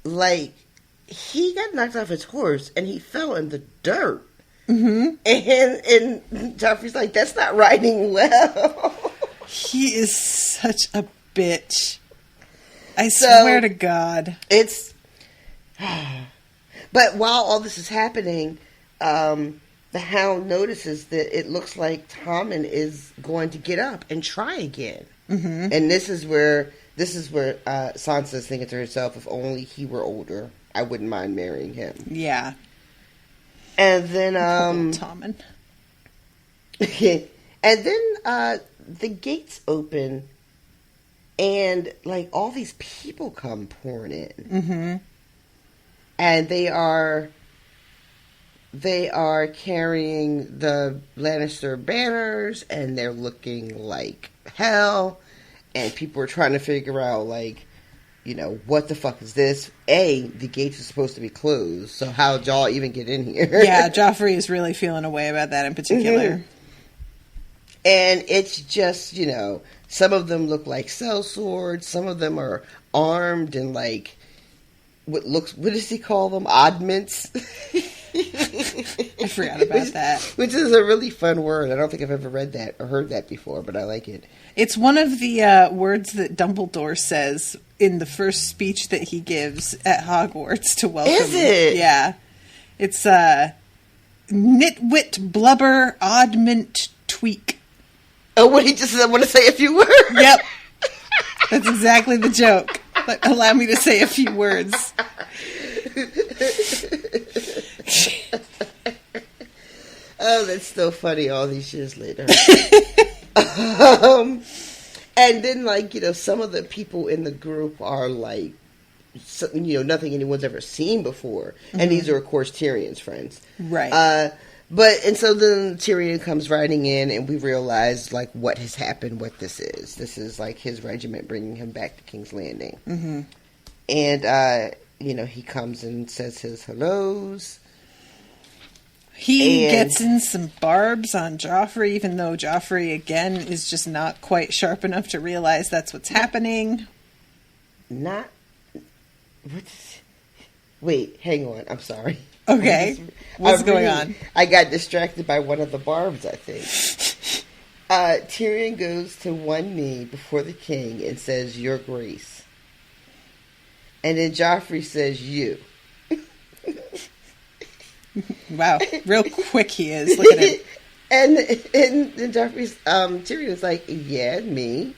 Speaker 2: like, he got knocked off his horse and he fell in the dirt. Mm-hmm. And Joffrey's like, that's not riding well.
Speaker 1: He is such a bitch. I swear to God.
Speaker 2: But while all this is happening, the Hound notices that it looks like Tommen is going to get up and try again. Mm-hmm. And this is where Sansa's thinking to herself, if only he were older, I wouldn't mind marrying him.
Speaker 1: Yeah.
Speaker 2: And then
Speaker 1: Tommen.
Speaker 2: And then the gates open, and like all these people come pouring in. Mm-hmm. And they are carrying the Lannister banners, and they're looking like hell. And people are trying to figure out, like, what the fuck is this? The gates are supposed to be closed, so how'd y'all even get in here?
Speaker 1: Yeah, Joffrey is really feeling a way about that in particular.
Speaker 2: Mm-hmm. And it's just, some of them look like sellswords, some of them are armed and like, what does he call them? Oddments?
Speaker 1: I forgot about that.
Speaker 2: Which is a really fun word. I don't think I've ever read that or heard that before, but I like it.
Speaker 1: It's one of the words that Dumbledore says in the first speech that he gives at Hogwarts to welcome.
Speaker 2: Is it?
Speaker 1: Yeah. It's nitwit, blubber, oddment, tweak.
Speaker 2: Oh, what he just said, I want to say a few words.
Speaker 1: Yep. That's exactly the joke. But allow me to say a few words.
Speaker 2: Oh, that's still funny all these years later. And then, some of the people in the group are like, nothing anyone's ever seen before. Mm-hmm. And these are, of course, Tyrion's friends.
Speaker 1: Right.
Speaker 2: And so then Tyrion comes riding in, and we realize, what has happened, what this is. This is, his regiment bringing him back to King's Landing.
Speaker 1: Mm-hmm.
Speaker 2: And, he comes and says his hellos.
Speaker 1: He gets in some barbs on Joffrey, even though Joffrey, again, is just not quite sharp enough to realize that's what's happening.
Speaker 2: Wait, hang on. I'm sorry.
Speaker 1: Okay. What's going on?
Speaker 2: I got distracted by one of the barbs, I think. Tyrion goes to one knee before the king and says, "Your Grace." And then Joffrey says, "You."
Speaker 1: Wow, real quick he is. Look at him.
Speaker 2: And Joffrey's Tyrion's like, "Yeah, me.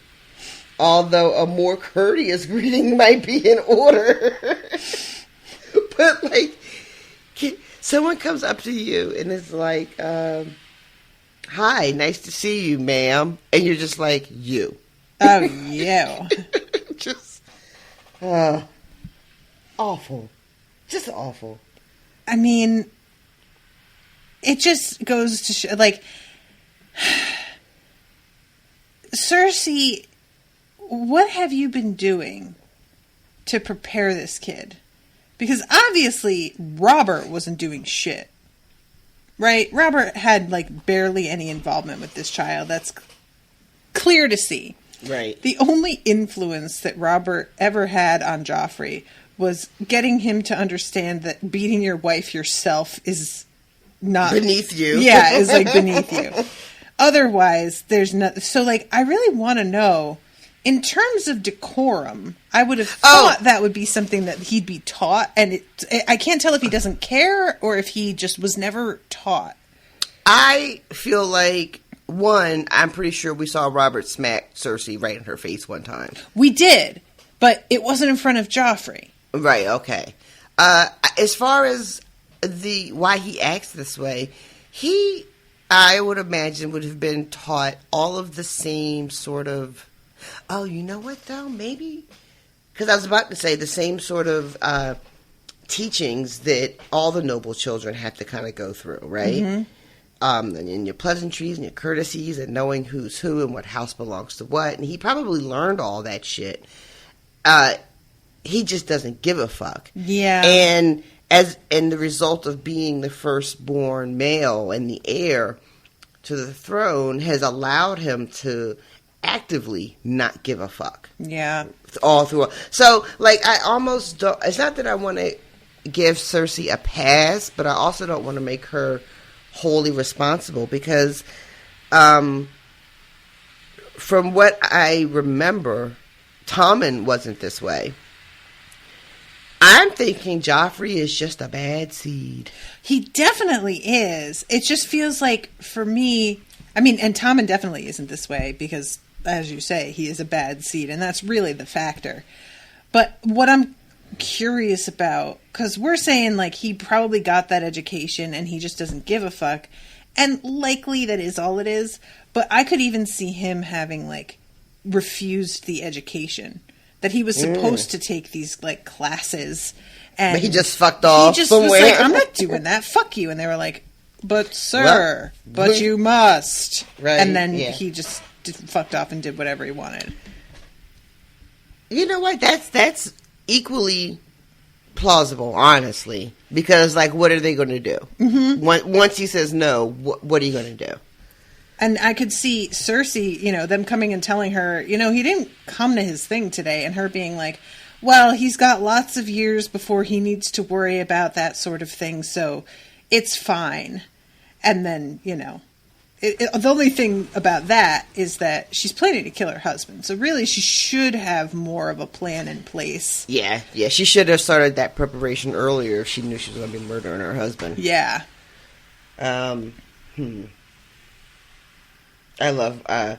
Speaker 2: Although a more courteous greeting might be in order." But someone comes up to you and is like, "Hi, nice to see you, ma'am," and you're just like, "You."
Speaker 1: Oh, yeah.
Speaker 2: Just awful, just awful.
Speaker 1: I mean, it just goes to show, Cersei, what have you been doing to prepare this kid? Because obviously Robert wasn't doing shit, right? Robert had barely any involvement with this child. That's clear to see.
Speaker 2: Right.
Speaker 1: The only influence that Robert ever had on Joffrey was getting him to understand that beating your wife yourself is not
Speaker 2: beneath you.
Speaker 1: Yeah, is beneath you. Otherwise, there's nothing. So, I really want to know, in terms of decorum, I would have thought that would be something that he'd be taught, and I can't tell if he doesn't care or if he just was never taught.
Speaker 2: I feel like, one, I'm pretty sure we saw Robert smack Cersei right in her face one time.
Speaker 1: We did, but it wasn't in front of Joffrey.
Speaker 2: Right, okay. As far as why he acts this way, I would imagine, would have been taught all of the same sort of, you know what, though? Maybe? Because I was about to say the same sort of teachings that all the noble children have to kind of go through, right? Mm-hmm. And your pleasantries and your courtesies and knowing who's who and what house belongs to what. And he probably learned all that shit. He just doesn't give a fuck.
Speaker 1: Yeah.
Speaker 2: And the result of being the firstborn male and the heir to the throne has allowed him to actively not give a fuck.
Speaker 1: Yeah.
Speaker 2: All through. So, I almost don't. It's not that I want to give Cersei a pass, but I also don't want to make her wholly responsible because, from what I remember, Tommen wasn't this way. I'm thinking Joffrey is just a bad seed.
Speaker 1: He definitely is. It just feels like, for me, and Tommen definitely isn't this way because, as you say, he is a bad seed, and that's really the factor. But what I'm curious about, because we're saying, he probably got that education and he just doesn't give a fuck, and likely that is all it is, but I could even see him having, refused the education. That he was supposed to take these classes, and
Speaker 2: but he just fucked off.
Speaker 1: He just
Speaker 2: somewhere.
Speaker 1: was like, "I'm not doing that. Fuck you." And they were like, "But sir, but you must."
Speaker 2: Right?
Speaker 1: And then he just fucked off and did whatever he wanted.
Speaker 2: You know what? That's equally plausible, honestly. Because, like, what are they going to do? Mm-hmm. Once he says no, what are you going to do?
Speaker 1: And I could see Cersei, them coming and telling her, he didn't come to his thing today, and her being like, well, he's got lots of years before he needs to worry about that sort of thing, so it's fine. And then, the only thing about that is that she's planning to kill her husband. So really, she should have more of a plan in place.
Speaker 2: Yeah. She should have started that preparation earlier if she knew she was going to be murdering her husband.
Speaker 1: Yeah.
Speaker 2: I love, I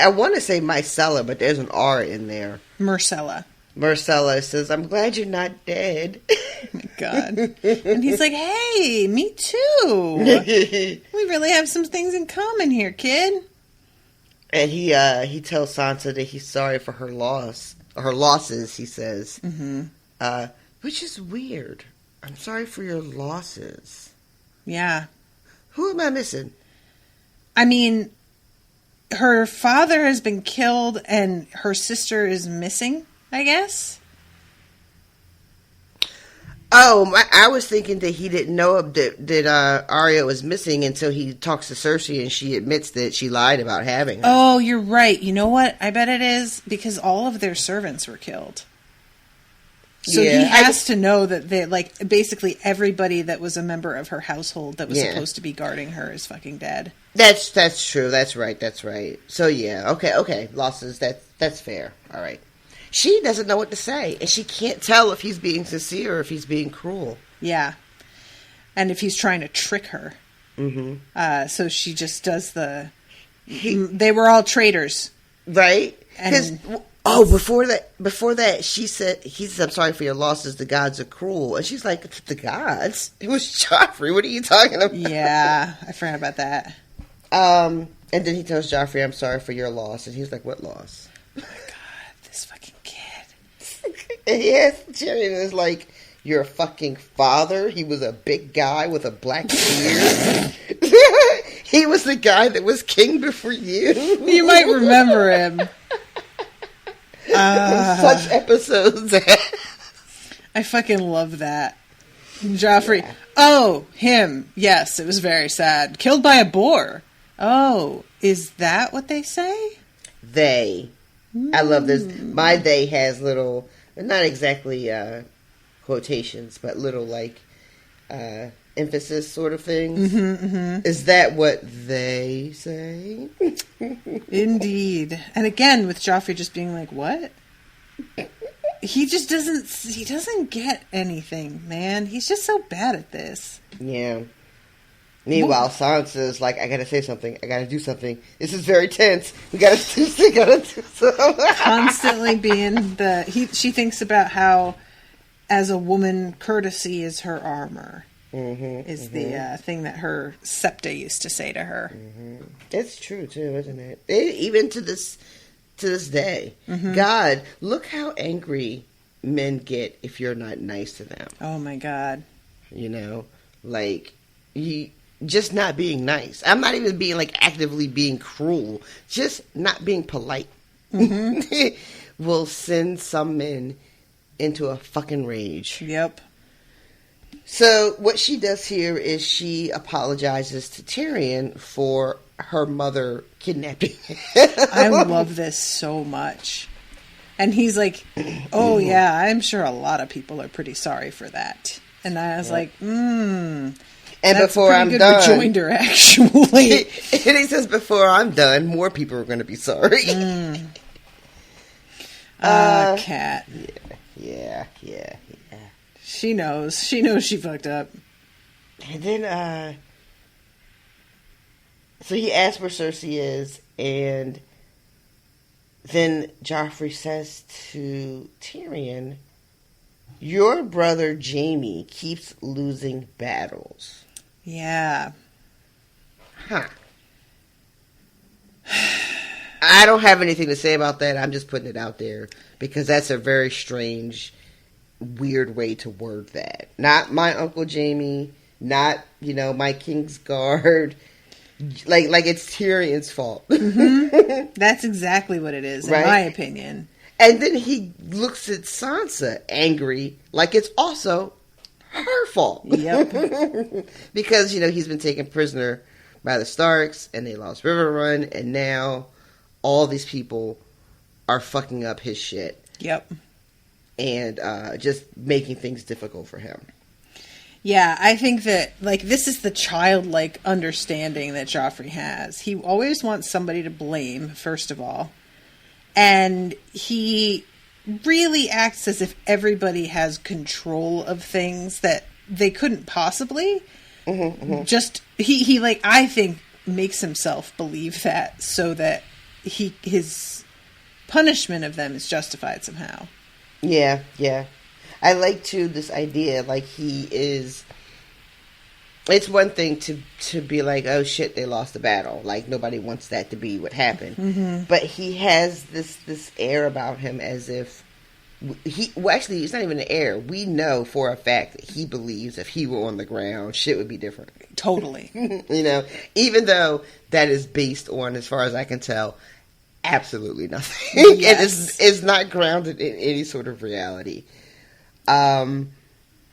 Speaker 2: want to say Myrcella, but there's an R in there.
Speaker 1: Myrcella
Speaker 2: says, I'm glad you're not dead.
Speaker 1: Oh my God. And he's like, hey, me too. We really have some things in common here, kid.
Speaker 2: And he tells Sansa that he's sorry for her losses, he says. Mm-hmm. Which is weird. I'm sorry for your losses.
Speaker 1: Yeah.
Speaker 2: Who am I missing?
Speaker 1: I mean, her father has been killed and her sister is missing, I guess.
Speaker 2: Oh, I was thinking that he didn't know that Arya was missing until he talks to Cersei and she admits that she lied about having her.
Speaker 1: Oh, you're right. You know what? I bet it is because all of their servants were killed. So he has to know that they, like, basically everybody that was a member of her household that was supposed to be guarding her is fucking dead.
Speaker 2: That's true. That's right. So yeah, okay. Losses. That's fair. All right. She doesn't know what to say, and she can't tell if he's being sincere or if he's being cruel.
Speaker 1: Yeah, and if he's trying to trick her.
Speaker 2: Mm-hmm.
Speaker 1: So she just does they were all traitors,
Speaker 2: right?
Speaker 1: And
Speaker 2: before that, he says, "I'm sorry for your losses. The gods are cruel," and she's like, "The gods? It was Joffrey. What are you talking about?"
Speaker 1: Yeah, I forgot about that.
Speaker 2: And then he tells Joffrey, "I'm sorry for your loss," and he's like, "What loss?"
Speaker 1: Oh my God, this fucking kid.
Speaker 2: Yes, Tyrion is like, "Your fucking father. He was a big guy with a black beard. He was the guy that was king before you.
Speaker 1: You might remember him."
Speaker 2: Such episodes.
Speaker 1: I fucking love that. Joffrey. Yeah. Oh, him. Yes, it was very sad. Killed by a boar. Oh, is that what they say?
Speaker 2: They. I love this. My they has little, not exactly quotations, but little like emphasis sort of things.
Speaker 1: Mm-hmm, mm-hmm.
Speaker 2: Is that what they say?
Speaker 1: Indeed. And again, with Joffrey just being like, what? He doesn't get anything, man. He's just so bad at this.
Speaker 2: Yeah. Meanwhile, Sansa's like, I gotta say something. I gotta do something. This is very tense. We gotta do something.
Speaker 1: Constantly being she thinks about how, as a woman, courtesy is her armor. The thing that her septa used to say to her. Mm-hmm.
Speaker 2: It's true too, isn't it? Even to this day. Mm-hmm. God, look how angry men get if you're not nice to them.
Speaker 1: Oh my God.
Speaker 2: Like just not being nice. I'm not even being like actively being cruel. Just not being polite. Mm-hmm. Will send some men into a fucking rage.
Speaker 1: Yep.
Speaker 2: So what she does here is she apologizes to Tyrion for her mother kidnapping him.
Speaker 1: I love this so much. And he's like, oh yeah, I'm sure a lot of people are pretty sorry for that. And I was like, And
Speaker 2: that's
Speaker 1: before I'm done, rejoinder, actually.
Speaker 2: And he says, before I'm done, more people are going to be sorry.
Speaker 1: Cat.
Speaker 2: Yeah.
Speaker 1: She knows she fucked up.
Speaker 2: And then, so he asks where Cersei is, and then Joffrey says to Tyrion, your brother Jaime keeps losing battles.
Speaker 1: Yeah.
Speaker 2: Huh. I don't have anything to say about that. I'm just putting it out there because that's a very strange, weird way to word that. Not my Uncle Jaime, not, my King's Guard. Like it's Tyrion's fault.
Speaker 1: Mm-hmm. That's exactly what it is, in my opinion.
Speaker 2: And then he looks at Sansa angry, like it's also her fault.
Speaker 1: Yep.
Speaker 2: Because, he's been taken prisoner by the Starks, and they lost River Run, and now all these people are fucking up his shit.
Speaker 1: Yep.
Speaker 2: And just making things difficult for him.
Speaker 1: Yeah, I think that, this is the childlike understanding that Joffrey has. He always wants somebody to blame, first of all. And he really acts as if everybody has control of things that they couldn't possibly. Just, he I think, makes himself believe that so that his punishment of them is justified somehow.
Speaker 2: Yeah. I like, too, this idea, he is... It's one thing to be like, oh, shit, they lost the battle. Nobody wants that to be what happened. Mm-hmm. But he has this air about him as if... actually, it's not even an air. We know for a fact that he believes if he were on the ground, shit would be different.
Speaker 1: Totally.
Speaker 2: Even though that is based on, as far as I can tell, absolutely nothing.
Speaker 1: Yes.
Speaker 2: It is not grounded in any sort of reality.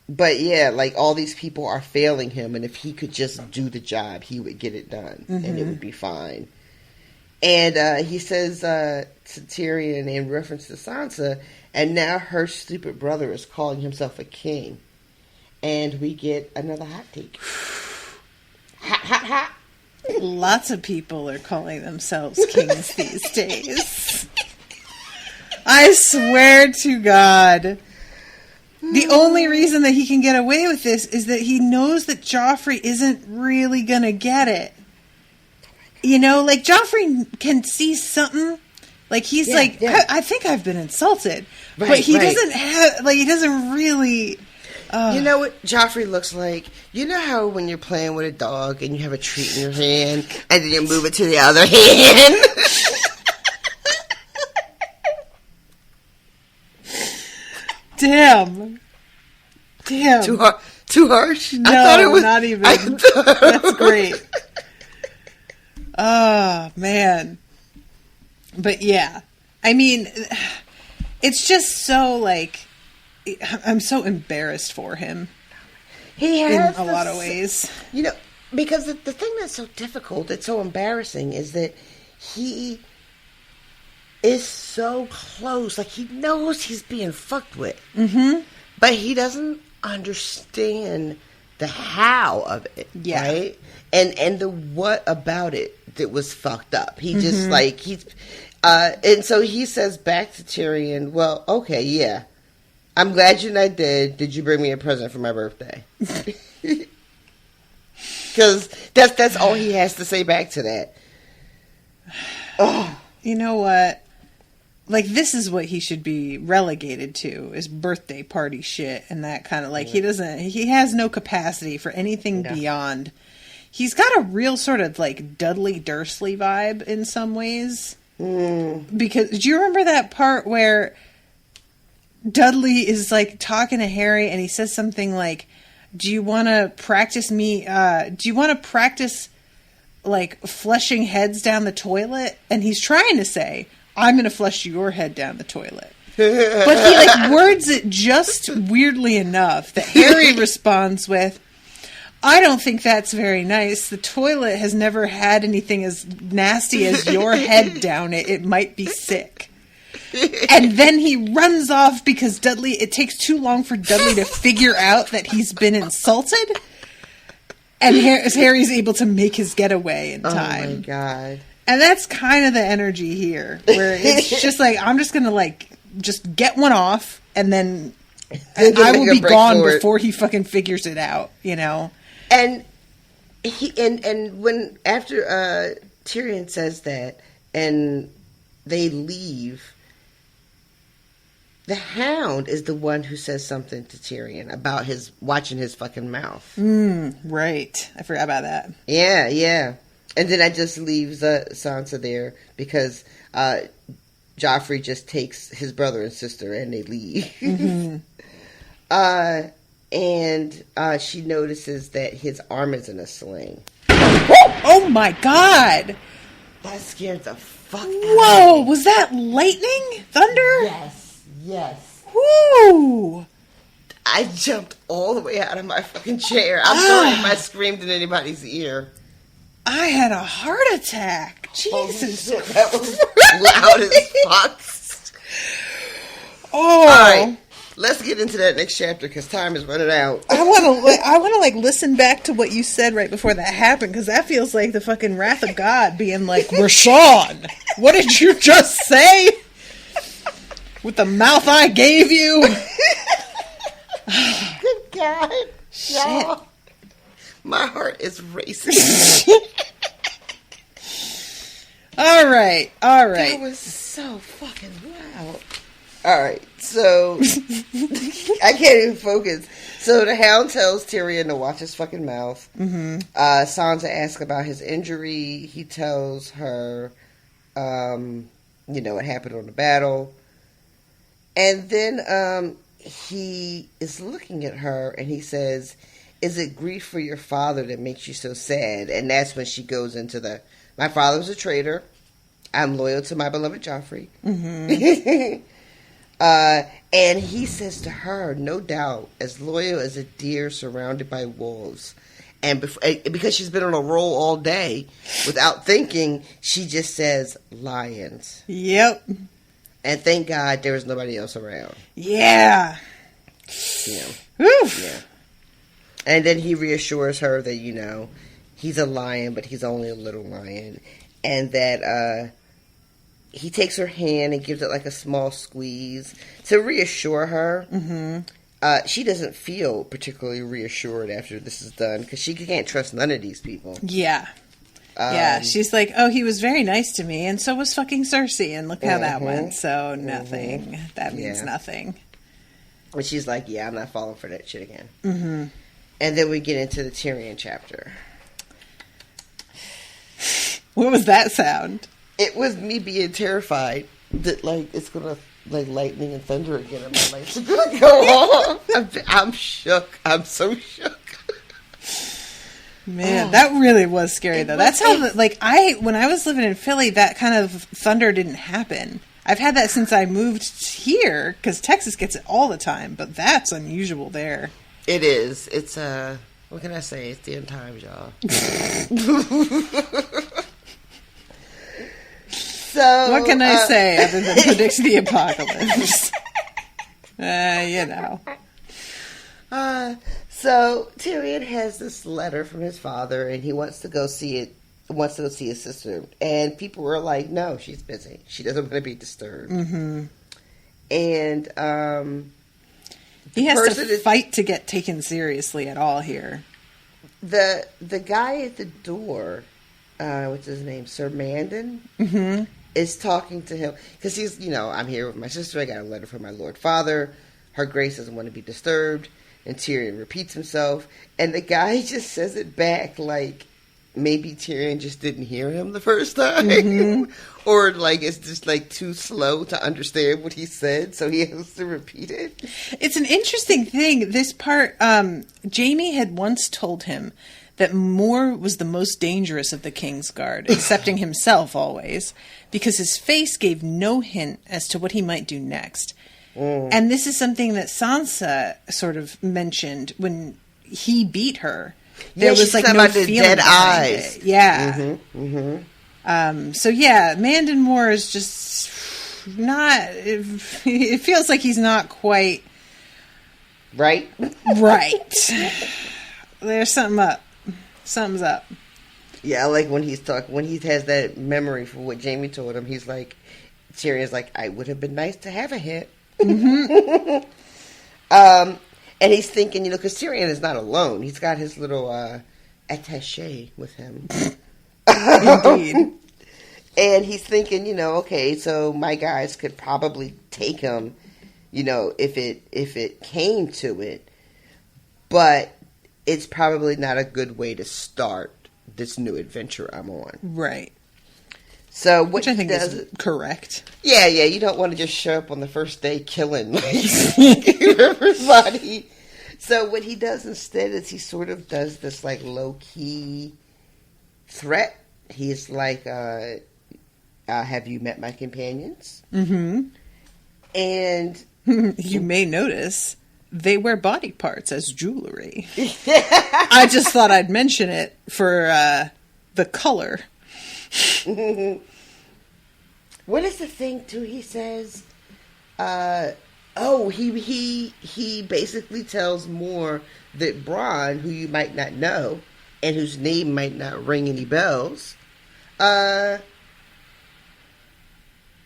Speaker 2: But yeah, all these people are failing him, and if he could just do the job, he would get it done, and it would be fine. And he says to Tyrion in reference to Sansa, and now her stupid brother is calling himself a king. And we get another hot take. Hot.
Speaker 1: Lots of people are calling themselves kings these days. I swear to God. The only reason that he can get away with this is that he knows that Joffrey isn't really gonna get it. Joffrey can see something. He's I think I've been insulted.
Speaker 2: Right,
Speaker 1: but he doesn't have, he doesn't really...
Speaker 2: You know what Joffrey looks like? You know how when you're playing with a dog and you have a treat in your hand and then you move it to the other hand?
Speaker 1: Damn.
Speaker 2: Too harsh?
Speaker 1: No,
Speaker 2: I thought it was,
Speaker 1: not even. That's great. Oh, man. But yeah. I mean, it's just so, I'm so embarrassed for him.
Speaker 2: He has
Speaker 1: in a lot of ways.
Speaker 2: Because the thing that's so difficult, it's so embarrassing, is that he is so close. He knows he's being fucked with. Mm-hmm. But he doesn't understand the how of it. Yeah. Right? And the what about it that was fucked up. He just, he's... and so he says back to Tyrion, well, okay, yeah. I'm glad you're not dead. Did you bring me a present for my birthday? Because that's all he has to say back to that. Oh.
Speaker 1: You know what? This is what he should be relegated to, is birthday party shit and that kind of, he has no capacity for anything beyond. He's got a real sort of, Dudley Dursley vibe in some ways. Because, do you remember that part where Dudley is, talking to Harry and he says something do you want to practice flushing heads down the toilet? And he's trying to say, I'm going to flush your head down the toilet. But he words it just weirdly enough that Harry responds with, I don't think that's very nice. The toilet has never had anything as nasty as your head down it. It might be sick. And then he runs off because it takes too long for Dudley to figure out that he's been insulted. And Harry's able to make his getaway in time.
Speaker 2: Oh my God.
Speaker 1: And that's kind of the energy here, where it's just I'm just going to just get one off and then I will be gone before he fucking figures it out,
Speaker 2: And and when after Tyrion says that and they leave, the Hound is the one who says something to Tyrion about watching his fucking mouth.
Speaker 1: Right. I forgot about that.
Speaker 2: Yeah. And then that just leaves Sansa there because Joffrey just takes his brother and sister and they leave. Mm-hmm. And she notices that his arm is in a sling.
Speaker 1: Oh my God!
Speaker 2: That scared the fuck out
Speaker 1: Whoa,
Speaker 2: of me.
Speaker 1: was that lightning? Thunder?
Speaker 2: Yes.
Speaker 1: Woo!
Speaker 2: I jumped all the way out of my fucking chair. I'm sorry if I screamed in anybody's ear.
Speaker 1: I had a heart attack. Jesus.
Speaker 2: Shit, that was loud as fuck.
Speaker 1: Oh.
Speaker 2: All right, let's get into that next chapter because time is running out.
Speaker 1: I want to listen back to what you said right before that happened, because that feels like the fucking wrath of God being like, Rashawn, what did you just say? With the mouth I gave you?
Speaker 2: Good God.
Speaker 1: Shit.
Speaker 2: Y'all, my heart is racing.
Speaker 1: All right.
Speaker 2: That was so fucking loud. All right, so I can't even focus. So the Hound tells Tyrion to watch his fucking mouth. Mm-hmm. Sansa asks about his injury. He tells her, what happened on the battle. And then he is looking at her and he says, "Is it grief for your father that makes you so sad?" And that's when she goes into my father was a traitor. I'm loyal to my beloved Joffrey. Mm-hmm. And he says to her, "No doubt, as loyal as a deer surrounded by wolves." And because she's been on a roll all day, without thinking, she just says, "lions."
Speaker 1: Yep.
Speaker 2: And thank God there was nobody else around.
Speaker 1: Yeah.
Speaker 2: Yeah.
Speaker 1: Oof.
Speaker 2: Yeah. And then he reassures her that, he's a lion, but he's only a little lion. And that he takes her hand and gives it like a small squeeze to reassure her. Mm-hmm. She doesn't feel particularly reassured after this is done because she can't trust none of these people.
Speaker 1: Yeah. Yeah, she's like, "Oh, he was very nice to me, and so was fucking Cersei, and look how that went." So nothing. Mm-hmm. That means nothing.
Speaker 2: And she's like, "Yeah, I'm not falling for that shit again." Mm-hmm. And then we get into the Tyrion chapter.
Speaker 1: What was that sound?
Speaker 2: It was me being terrified that it's gonna lightning and thunder again, and my lights are gonna go off. I'm shook. I'm so shook.
Speaker 1: Man, that really was scary, though. That's how, when I was living in Philly, that kind of thunder didn't happen. I've had that since I moved here, because Texas gets it all the time, but that's unusual there.
Speaker 2: It is. It's, what can I say? It's the end times, y'all. So,
Speaker 1: what can I say other than predict the apocalypse?
Speaker 2: So Tyrion has this letter from his father, and he wants to go see it. Wants to go see his sister, and people were like, "No, she's busy. She doesn't want to be disturbed." Mm-hmm. And
Speaker 1: he has to fight to get taken seriously at all here.
Speaker 2: The guy at the door, what's his name, Sir Mandon, is talking to him because he's, "I'm here with my sister. I got a letter from my Lord Father. Her Grace doesn't want to be disturbed." And Tyrion repeats himself, and the guy just says it back like maybe Tyrion just didn't hear him the first time, or it's just too slow to understand what he said, so he has to repeat it.
Speaker 1: It's an interesting thing. This part, Jaime had once told him that Moore was the most dangerous of the King's Guard, excepting himself always, because his face gave no hint as to what he might do next. And this is something that Sansa sort of mentioned when he beat her. There was no feeling dead eyes. It. Yeah. So Mandon Moore is just not. It feels like he's not quite
Speaker 2: right.
Speaker 1: There's something up. Something's up.
Speaker 2: Yeah, I like when he has that memory for what Jaime told him. He's like, Tyrion's like, "I would have been nice to have a hint." And he's thinking, because Tyrion is not alone. He's got his little attaché with him.
Speaker 1: Indeed.
Speaker 2: And he's thinking, okay, so my guys could probably take him, if it came to it. But it's probably not a good way to start this new adventure I'm on.
Speaker 1: Right.
Speaker 2: So
Speaker 1: which I think is correct.
Speaker 2: Yeah, you don't want to just show up on the first day killing everybody. So what he does instead is he sort of does this low key threat. He's like, have you met my companions? Mm-hmm. And
Speaker 1: you may notice they wear body parts as jewelry. I just thought I'd mention it for the color.
Speaker 2: What is the thing, too, he says? He basically tells Moore that Bronn, who you might not know, and whose name might not ring any bells,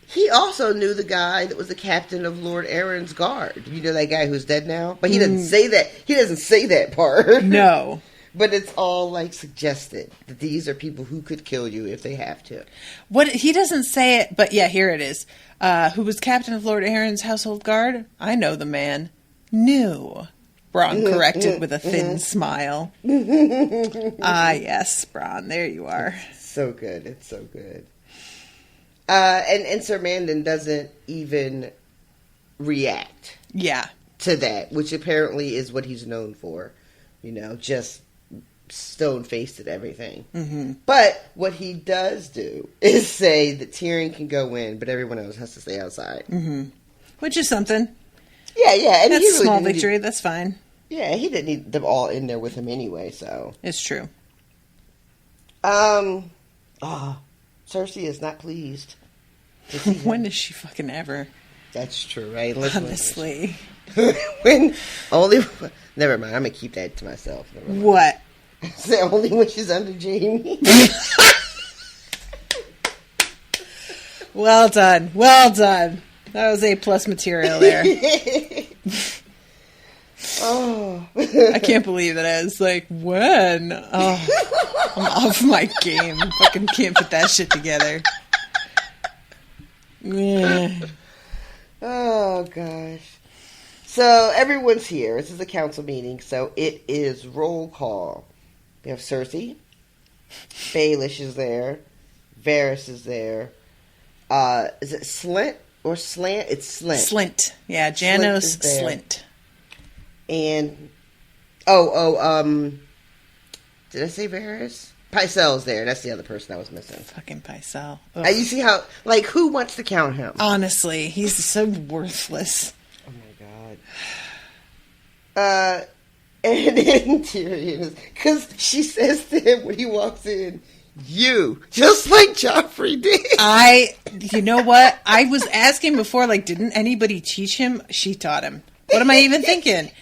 Speaker 2: he also knew the guy that was the captain of Lord Aaron's guard. You know that guy who's dead now? But he doesn't say that. He doesn't say that part.
Speaker 1: No.
Speaker 2: But it's all, like, suggested that these are people who could kill you if they have to.
Speaker 1: What he doesn't say it, but yeah, here it is. Who was captain of Lord Aaron's household guard? I know the man. New. Bronn corrected with a thin smile. Yes, Bronn, there you are.
Speaker 2: So good. It's so good. And Sir Mandon doesn't even react.
Speaker 1: Yeah.
Speaker 2: To that, which apparently is what he's known for. You know, just stone-faced at everything. Mm-hmm. But what he does do is say that Tyrion can go in, but everyone else has to stay outside.
Speaker 1: Mm-hmm. Which is something.
Speaker 2: Yeah. And
Speaker 1: that's a small victory. That's fine.
Speaker 2: Yeah, he didn't need them all in there with him anyway, so.
Speaker 1: It's true.
Speaker 2: Cersei is not pleased.
Speaker 1: When is she fucking ever?
Speaker 2: That's true, right?
Speaker 1: Honestly.
Speaker 2: Never mind, I'm going to keep that to myself.
Speaker 1: What?
Speaker 2: Say only when she's under Jaime.
Speaker 1: Well done. That was A+ material there. I can't believe that. I was like, when? Oh, I'm off my game. Fucking can't put that shit together.
Speaker 2: Oh, gosh. So, everyone's here. This is a council meeting, so it is roll call. We have Cersei. Baelish is there. Varys is there. Is it Slint or Slant? It's Slint.
Speaker 1: Slint. Yeah, Janos Slint.
Speaker 2: And, did I say Varys? Pycelle's there. That's the other person I was missing.
Speaker 1: Fucking Pycelle.
Speaker 2: You see how, like, who wants to count him?
Speaker 1: Honestly, he's so worthless.
Speaker 2: Oh my god. And then Tyrion is, because she says to him when he walks in, you, just like Joffrey did.
Speaker 1: You know what? I was asking before, like, didn't anybody teach him? She taught him. What am I even thinking?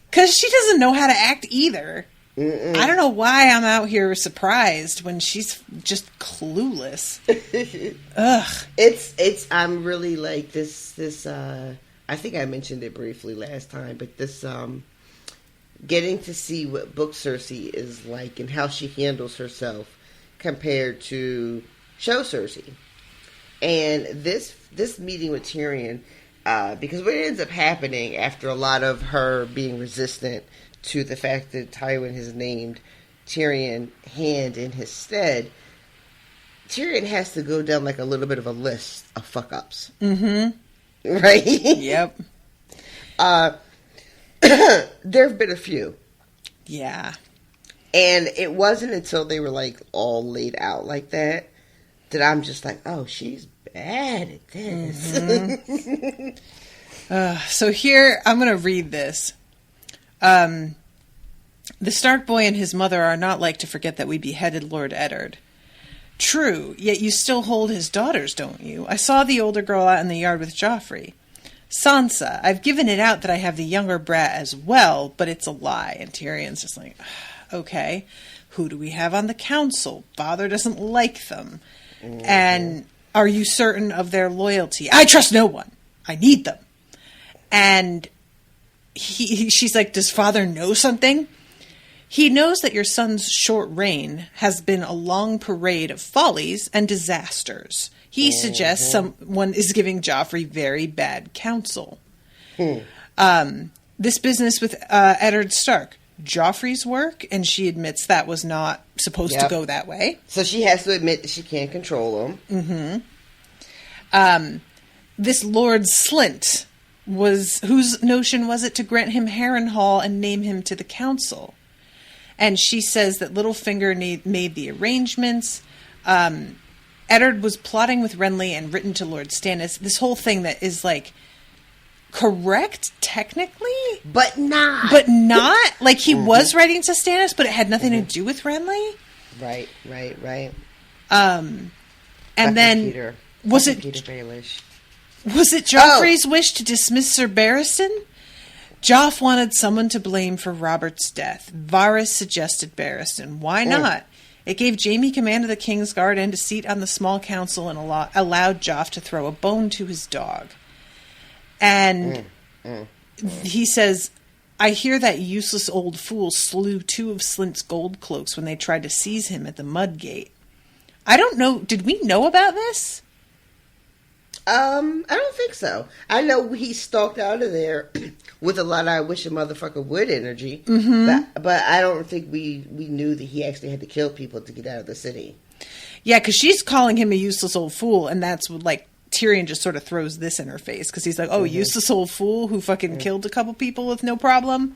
Speaker 1: Because she doesn't know how to act either. Mm-mm. I don't know why I'm out here surprised when she's just clueless.
Speaker 2: Ugh. I'm really like this, I think I mentioned it briefly last time, but this, getting to see what book Cersei is like and how she handles herself compared to show Cersei. And this meeting with Tyrion, because what ends up happening after a lot of her being resistant to the fact that Tywin has named Tyrion Hand in his stead, Tyrion has to go down like a little bit of a list of fuck-ups. Mm-hmm. Right?
Speaker 1: Yep.
Speaker 2: There have been a few.
Speaker 1: Yeah.
Speaker 2: And it wasn't until they were like all laid out like that I'm just like, oh, she's bad at this.
Speaker 1: Mm-hmm. So here, I'm going to read this. The Stark boy and his mother are not like to forget that we beheaded Lord Eddard. True, yet you still hold his daughters, don't you? I saw the older girl out in the yard with Joffrey. Sansa, I've given it out that I have the younger brat as well, but it's a lie. And Tyrion's just like, okay, who do we have on the council? Father doesn't like them. Mm-hmm. And are you certain of their loyalty? I trust no one. I need them. And she's like, does father know something? He knows that your son's short reign has been a long parade of follies and disasters. He suggests someone is giving Joffrey very bad counsel. This business with Eddard Stark, Joffrey's work, and she admits that was not supposed to go that way.
Speaker 2: So she has to admit that she can't control him.
Speaker 1: Mm-hmm. This Lord Slint, whose notion was it to grant him Harrenhal and name him to the council? And she says that Littlefinger made the arrangements, and Eddard was plotting with Renly and written to Lord Stannis. This whole thing that is, like, correct technically,
Speaker 2: but not.
Speaker 1: Like, he was writing to Stannis, but it had nothing to do with Renly.
Speaker 2: Right.
Speaker 1: And then
Speaker 2: Peter.
Speaker 1: Was it
Speaker 2: Peter Baelish?
Speaker 1: Was it Joffrey's wish to dismiss Sir Barristan? Joff wanted someone to blame for Robert's death. Varys suggested Barristan. Why not? It gave Jaime command of the Kingsguard and a seat on the small council and allowed Joff to throw a bone to his dog. And he says, I hear that useless old fool slew 2 of Slint's gold cloaks when they tried to seize him at the Mudgate. I don't know. Did we know about this?
Speaker 2: I don't think so. I know he stalked out of there with a lot of I wish a motherfucker would energy, but I don't think we knew that he actually had to kill people to get out of the city.
Speaker 1: Yeah, because she's calling him a useless old fool, and that's what, like, Tyrion just sort of throws this in her face, because he's like, oh, useless old fool who fucking killed a couple people with no problem?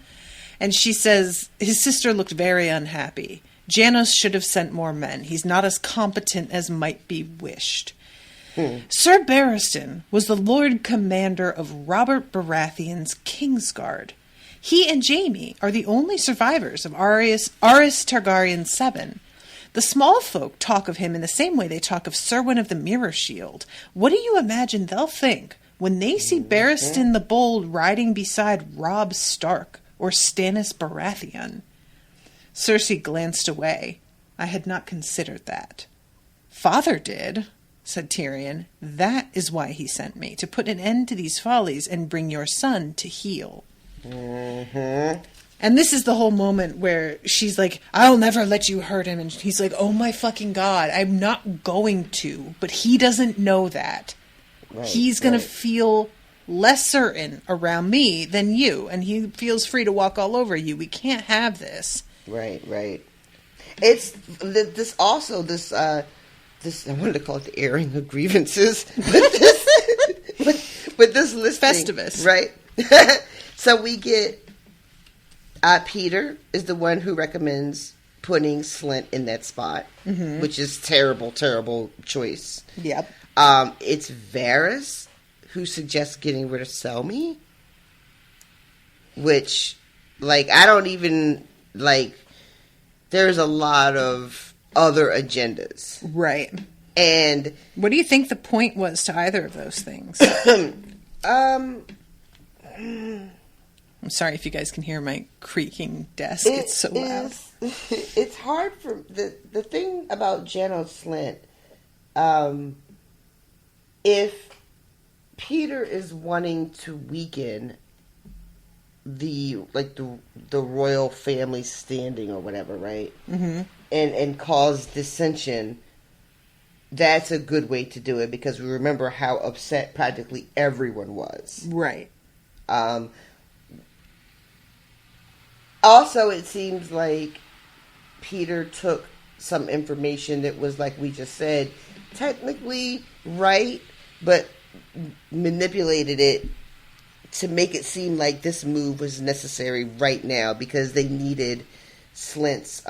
Speaker 1: And she says, his sister looked very unhappy. Janos should have sent more men. He's not as competent as might be wished. Sir Barristan was the Lord Commander of Robert Baratheon's Kingsguard. He and Jaime are the only survivors of Aerys Targaryen 7. The small folk talk of him in the same way they talk of Serwyn of the Mirror Shield. What do you imagine they'll think when they see Barristan the Bold riding beside Robb Stark or Stannis Baratheon? Cersei glanced away. I had not considered that. Father did, said Tyrion. That is why he sent me, to put an end to these follies and bring your son to heel. And this is the whole moment where she's like, I'll never let you hurt him. And he's like, oh my fucking God, I'm not going to. But he doesn't know that. Right, he's going to feel less certain around me than you. And he feels free to walk all over you. We can't have this.
Speaker 2: Right. It's this also, this I wanted to call it the airing of grievances. But this listing.
Speaker 1: Festivus.
Speaker 2: Right. So we get Peter is the one who recommends putting Slint in that spot, which is terrible choice.
Speaker 1: Yep.
Speaker 2: It's Varys who suggests getting rid of Selmy, which, like, I don't even, like, there's a lot of other agendas.
Speaker 1: Right.
Speaker 2: And
Speaker 1: what do you think the point was to either of those things? I'm sorry if you guys can hear my creaking desk. It's so loud.
Speaker 2: It's hard for the thing about Janos Slint. If Peter is wanting to weaken the royal family standing or whatever, right? Mm-hmm. And cause dissension, that's a good way to do it, because we remember how upset practically everyone was.
Speaker 1: Right.
Speaker 2: Also, it seems like Peter took some information that was, like we just said, technically right, but manipulated it to make it seem like this move was necessary right now because they needed Slint's.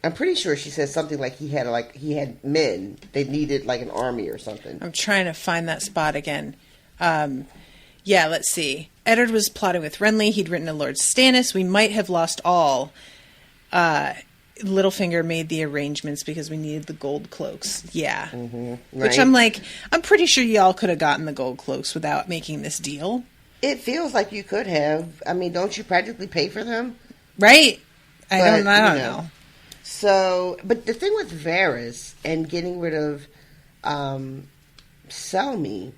Speaker 2: I'm pretty sure she says something like he had men. They needed like an army or something.
Speaker 1: I'm trying to find that spot again. Yeah, let's see. Eddard was plotting with Renly. He'd written to Lord Stannis. We might have lost all. Littlefinger made the arrangements because we needed the gold cloaks. Yeah. Mm-hmm. Right. Which I'm like, I'm pretty sure y'all could have gotten the gold cloaks without making this deal.
Speaker 2: It feels like you could have. I mean, don't you practically pay for them?
Speaker 1: Right. I don't know.
Speaker 2: So, but the thing with Varys and getting rid of Selmy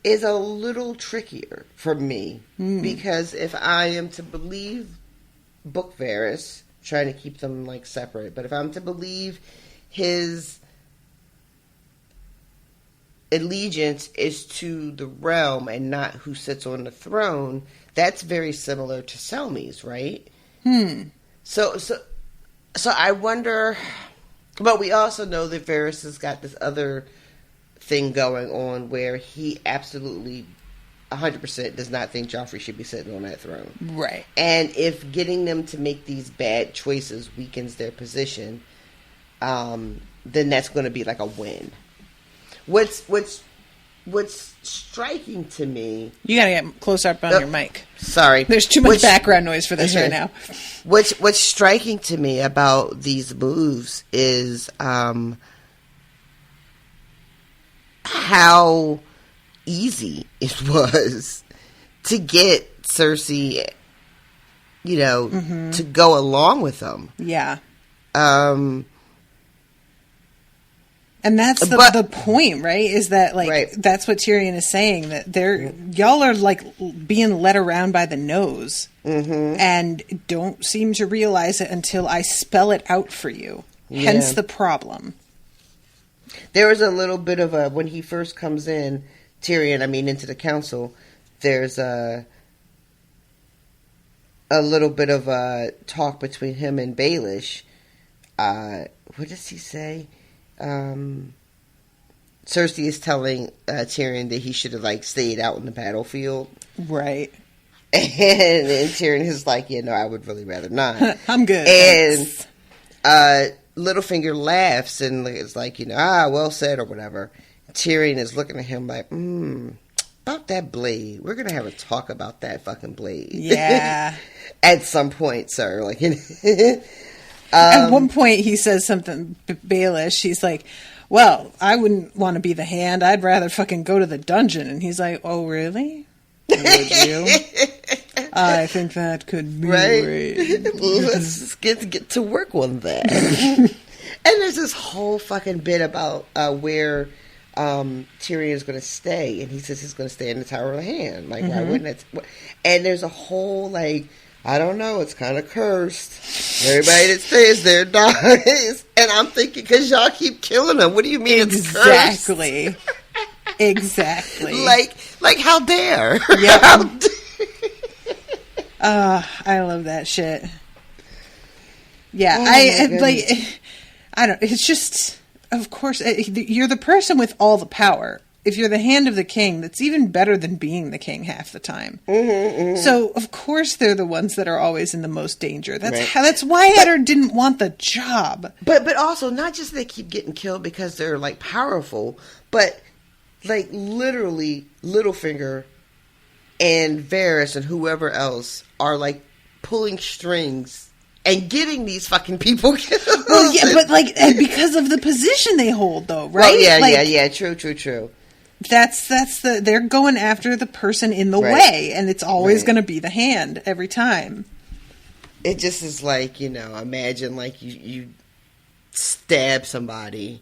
Speaker 2: is a little trickier for me, because if I am to believe Book Varys, trying to keep them like separate, but if I'm to believe his allegiance is to the realm and not who sits on the throne, that's very similar to Selmy's, right? So I wonder, but we also know that Varys has got this other thing going on where he absolutely 100% does not think Joffrey should be sitting on that throne.
Speaker 1: Right.
Speaker 2: And if getting them to make these bad choices weakens their position, then that's going to be like a win. What's striking to me...
Speaker 1: You gotta get closer up on your mic.
Speaker 2: Sorry.
Speaker 1: There's too much background noise for this right now.
Speaker 2: What's striking to me about these moves is how easy it was to get Cersei, to go along with them.
Speaker 1: Yeah. And that's the point, right? Is that that's what Tyrion is saying, that y'all are like being led around by the nose, and don't seem to realize it until I spell it out for you. Yeah. Hence the problem.
Speaker 2: There was a little bit of when he first comes in, Tyrion, into the council, there's a little bit of a talk between him and Baelish. What does he say? Cersei is telling Tyrion that he should have stayed out in the battlefield,
Speaker 1: right?
Speaker 2: And Tyrion is like, "Yeah, no, I would really rather not.
Speaker 1: I'm good."
Speaker 2: And Littlefinger laughs and is like, well said or whatever. Tyrion is looking at him like, about that blade. We're gonna have a talk about that fucking blade.
Speaker 1: Yeah.
Speaker 2: At some point, sir.
Speaker 1: At one point, he says something Baelish. He's like, well, I wouldn't want to be the hand. I'd rather fucking go to the dungeon. And he's like, oh, really? Would you? I think that could be right.
Speaker 2: Let's get to work on that. And there's this whole fucking bit about where Tyrion is going to stay. And he says he's going to stay in the Tower of the Hand. Why wouldn't it? And there's a whole, I don't know, it's kind of cursed. Everybody that stays there dies. And I'm thinking, because y'all keep killing them. What do you mean it's cursed?
Speaker 1: Exactly.
Speaker 2: Like how dare?
Speaker 1: Yeah. I love that shit. Yeah, I don't, it's just, of course, you're the person with all the power. If you're the hand of the king, that's even better than being the king half the time. So, of course, they're the ones that are always in the most danger. That's why Eddard didn't want the job.
Speaker 2: But also, not just they keep getting killed because they're, powerful, but, literally, Littlefinger and Varys and whoever else are, pulling strings and getting these fucking people killed.
Speaker 1: Well, yeah, but, because of the position they hold, though, right?
Speaker 2: Well, yeah, true.
Speaker 1: They're going after the person in the way, and it's always going to be the hand every time.
Speaker 2: It just is imagine you stab somebody,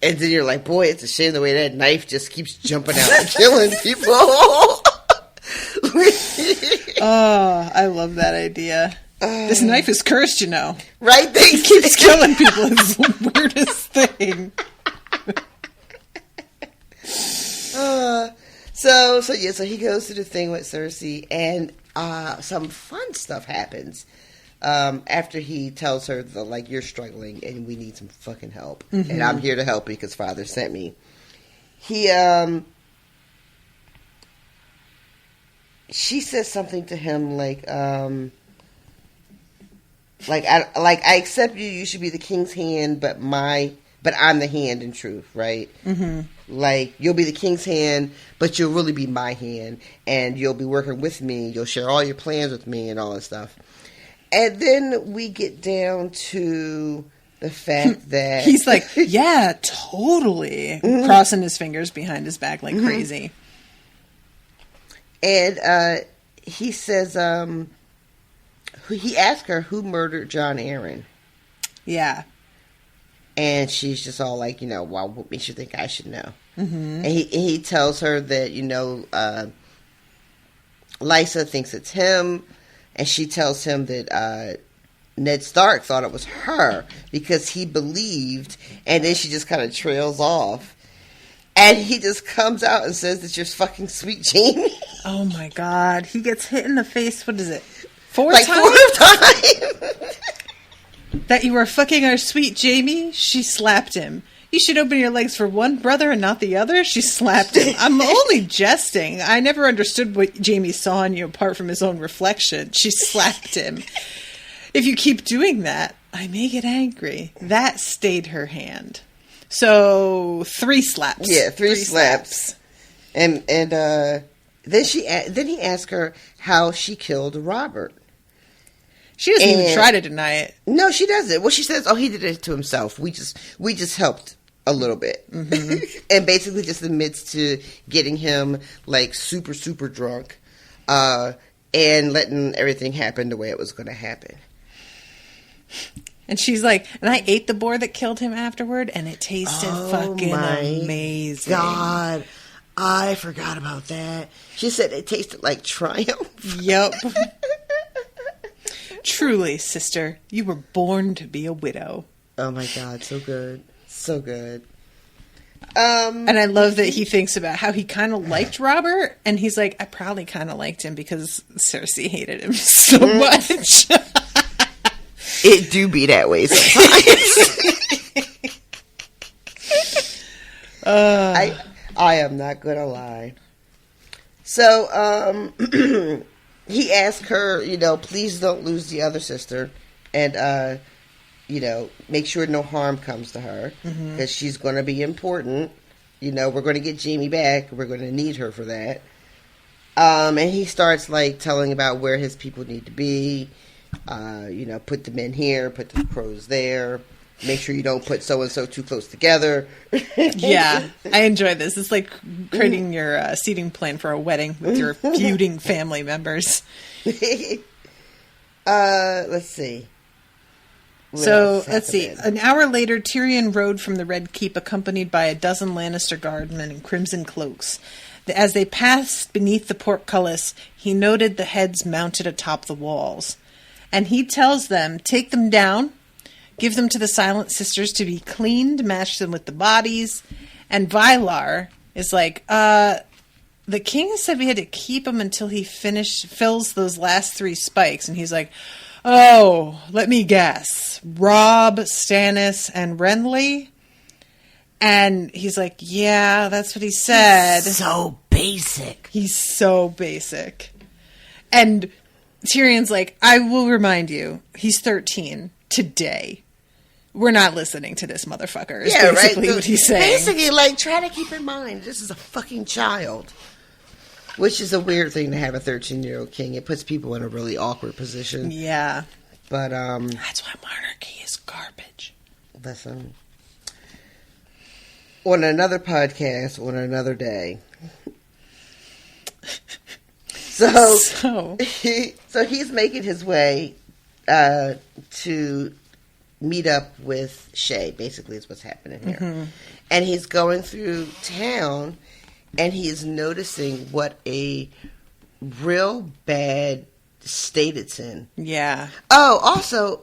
Speaker 2: and then you're like, boy, it's a shame the way that knife just keeps jumping out and killing people.
Speaker 1: Oh, I love that idea. This knife is cursed,
Speaker 2: Right?
Speaker 1: It keeps killing people. It's the weirdest thing.
Speaker 2: So he goes to the thing with Cersei, and some fun stuff happens after he tells her that, you're struggling and we need some fucking help, and I'm here to help you because Father sent me. She says something to him I accept you. You should be the king's hand, but I'm the hand in truth, right? You'll be the king's hand, but you'll really be my hand, and you'll be working with me. You'll share all your plans with me and all that stuff. And then we get down to the fact that
Speaker 1: he's like, yeah, totally, crossing his fingers behind his back like crazy.
Speaker 2: And he says, he asked her who murdered John Aaron.
Speaker 1: Yeah.
Speaker 2: And she's just all like, why what makes you think I should know? And he tells her that, Lysa thinks it's him. And she tells him that Ned Stark thought it was her because he believed. And then she just kind of trails off. And he just comes out and says that you're fucking sweet Jamie.
Speaker 1: Oh, my God. He gets hit in the face. What is it? 4 times?
Speaker 2: 4 times.
Speaker 1: That you were fucking our sweet Jamie? She slapped him. You should open your legs for one brother and not the other? She slapped him. I'm only jesting. I never understood what Jamie saw in you apart from his own reflection. She slapped him. If you keep doing that, I may get angry. That stayed her hand. So 3 slaps.
Speaker 2: Yeah, 3 slaps. And then he asked her how she killed Robert.
Speaker 1: She doesn't even try to deny it.
Speaker 2: No, she doesn't. Well, she says, "Oh, he did it to himself. We just helped a little bit," and basically just admits to getting him like super super drunk, and letting everything happen the way it was going to happen.
Speaker 1: And she's like, and I ate the boar that killed him afterward, and it tasted fucking amazing.
Speaker 2: God, I forgot about that. She said it tasted like triumph.
Speaker 1: Yep. Truly, sister, you were born to be a widow.
Speaker 2: Oh my God, so good. So good.
Speaker 1: And I love that he thinks about how he kind of liked Robert, and he's like, I probably kind of liked him because Cersei hated him so much.
Speaker 2: It do be that way sometimes. I am not gonna lie. So, he asked her, please don't lose the other sister, and make sure no harm comes to her, because she's going to be important. We're going to get Jaime back. We're going to need her for that. And he starts like telling about where his people need to be. Put the men here, put the crows there. Make sure you don't put so-and-so too close together.
Speaker 1: Yeah, I enjoy this. It's like creating your seating plan for a wedding with your feuding family members.
Speaker 2: Let's see.
Speaker 1: Let's see. An hour later, Tyrion rode from the Red Keep accompanied by a dozen Lannister guardsmen in crimson cloaks. As they passed beneath the portcullis, he noted the heads mounted atop the walls. And he tells them, take them down, give them to the Silent Sisters to be cleaned, match them with the bodies. And Vylar is like, the king said we had to keep him until he fills those last 3 spikes. And he's like, oh, let me guess. Robb, Stannis, and Renly? And he's like, yeah, that's what he said.
Speaker 2: He's so basic.
Speaker 1: He's so basic. And Tyrion's like, I will remind you, he's 13 today. We're not listening to this motherfucker. Is basically right. What he's saying.
Speaker 2: Basically, try to keep in mind, this is a fucking child. Which is a weird thing to have a 13-year-old king. It puts people in a really awkward position.
Speaker 1: Yeah.
Speaker 2: But,
Speaker 1: that's why monarchy is garbage.
Speaker 2: Listen. On another podcast, on another day. So he's making his way to meet up with Shay, basically is what's happening here. And he's going through town, and he is noticing what a real bad state it's in.
Speaker 1: Yeah.
Speaker 2: Oh, also,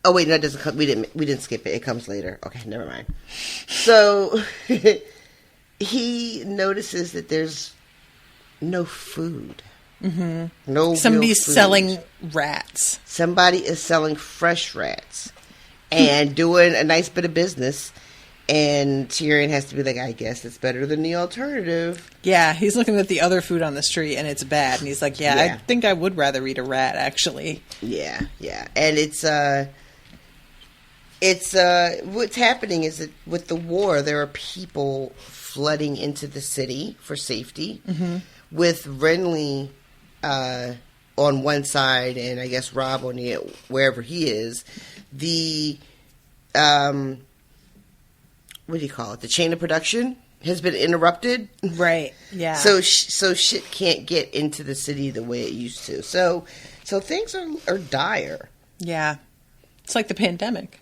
Speaker 2: wait, no, it doesn't come. We didn't skip it. It comes later. Okay, never mind. So he notices that there's no food. No.
Speaker 1: Somebody's selling rats.
Speaker 2: Somebody is selling fresh rats and doing a nice bit of business. And Tyrion has to be like, I guess it's better than the alternative.
Speaker 1: Yeah, he's looking at the other food on the street, and it's bad. And he's like, yeah. I think I would rather eat a rat, actually.
Speaker 2: Yeah. And it's what's happening is that with the war, there are people flooding into the city for safety. With Renly on one side, and I guess Robb on the wherever he is. The what do you call it? The chain of production has been interrupted.
Speaker 1: Right. Yeah.
Speaker 2: So shit can't get into the city the way it used to. So things are dire.
Speaker 1: Yeah. It's like the pandemic.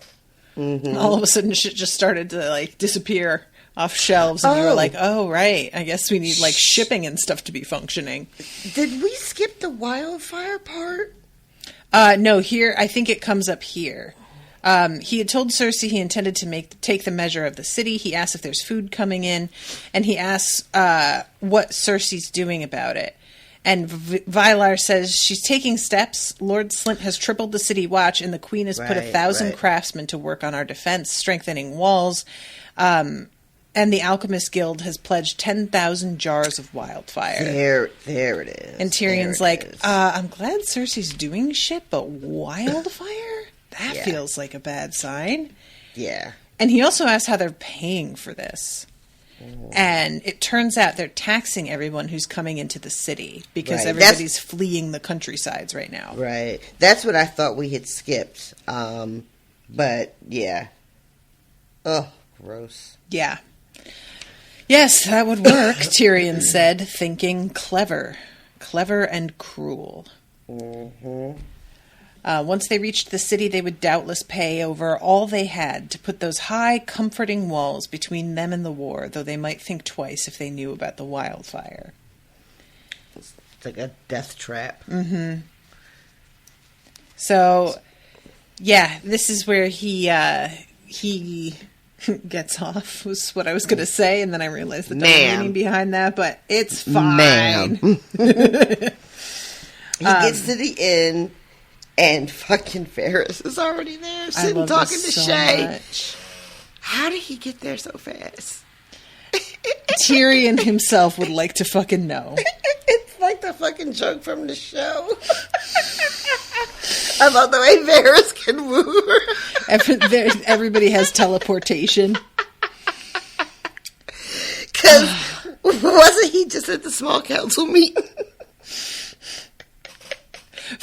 Speaker 1: All of a sudden shit just started to disappear off shelves, and you were like, oh, right. I guess we need shipping and stuff to be functioning.
Speaker 2: Did we skip the wildfire part?
Speaker 1: No, here, I think it comes up here. He had told Cersei he intended to take the measure of the city. He asked if there's food coming in, and he asks what Cersei's doing about it. And Vylar says she's taking steps. Lord Slint has tripled the city watch, and the Queen has put 1,000 craftsmen to work on our defense, strengthening walls. And the Alchemist Guild has pledged 10,000 jars of wildfire.
Speaker 2: There it is.
Speaker 1: And Tyrion's like, I'm glad Cersei's doing shit, but wildfire? That feels like a bad sign.
Speaker 2: Yeah.
Speaker 1: And he also asked how they're paying for this. And it turns out they're taxing everyone who's coming into the city because everybody's fleeing the countrysides right now.
Speaker 2: Right. That's what I thought we had skipped. But, yeah. Ugh, gross.
Speaker 1: Yeah. Yes, that would work, Tyrion said, thinking clever. Clever and cruel.
Speaker 2: Mm-hmm.
Speaker 1: Once they reached the city, they would doubtless pay over all they had to put those high, comforting walls between them and the war, though they might think twice if they knew about the wildfire.
Speaker 2: It's like a death trap.
Speaker 1: Mm-hmm. So, yeah, this is where he gets off, was what I was going to say, and then I realized the double meaning behind that, but it's fine.
Speaker 2: He gets to the inn, and fucking Ferris is already there, sitting talking to Shay.
Speaker 1: Much.
Speaker 2: How did he get there so fast?
Speaker 1: Tyrion himself would like to fucking know.
Speaker 2: It's like the fucking joke from the show. I love the way Varys can woo her.
Speaker 1: Everybody has teleportation.
Speaker 2: Because wasn't he just at the small council meeting?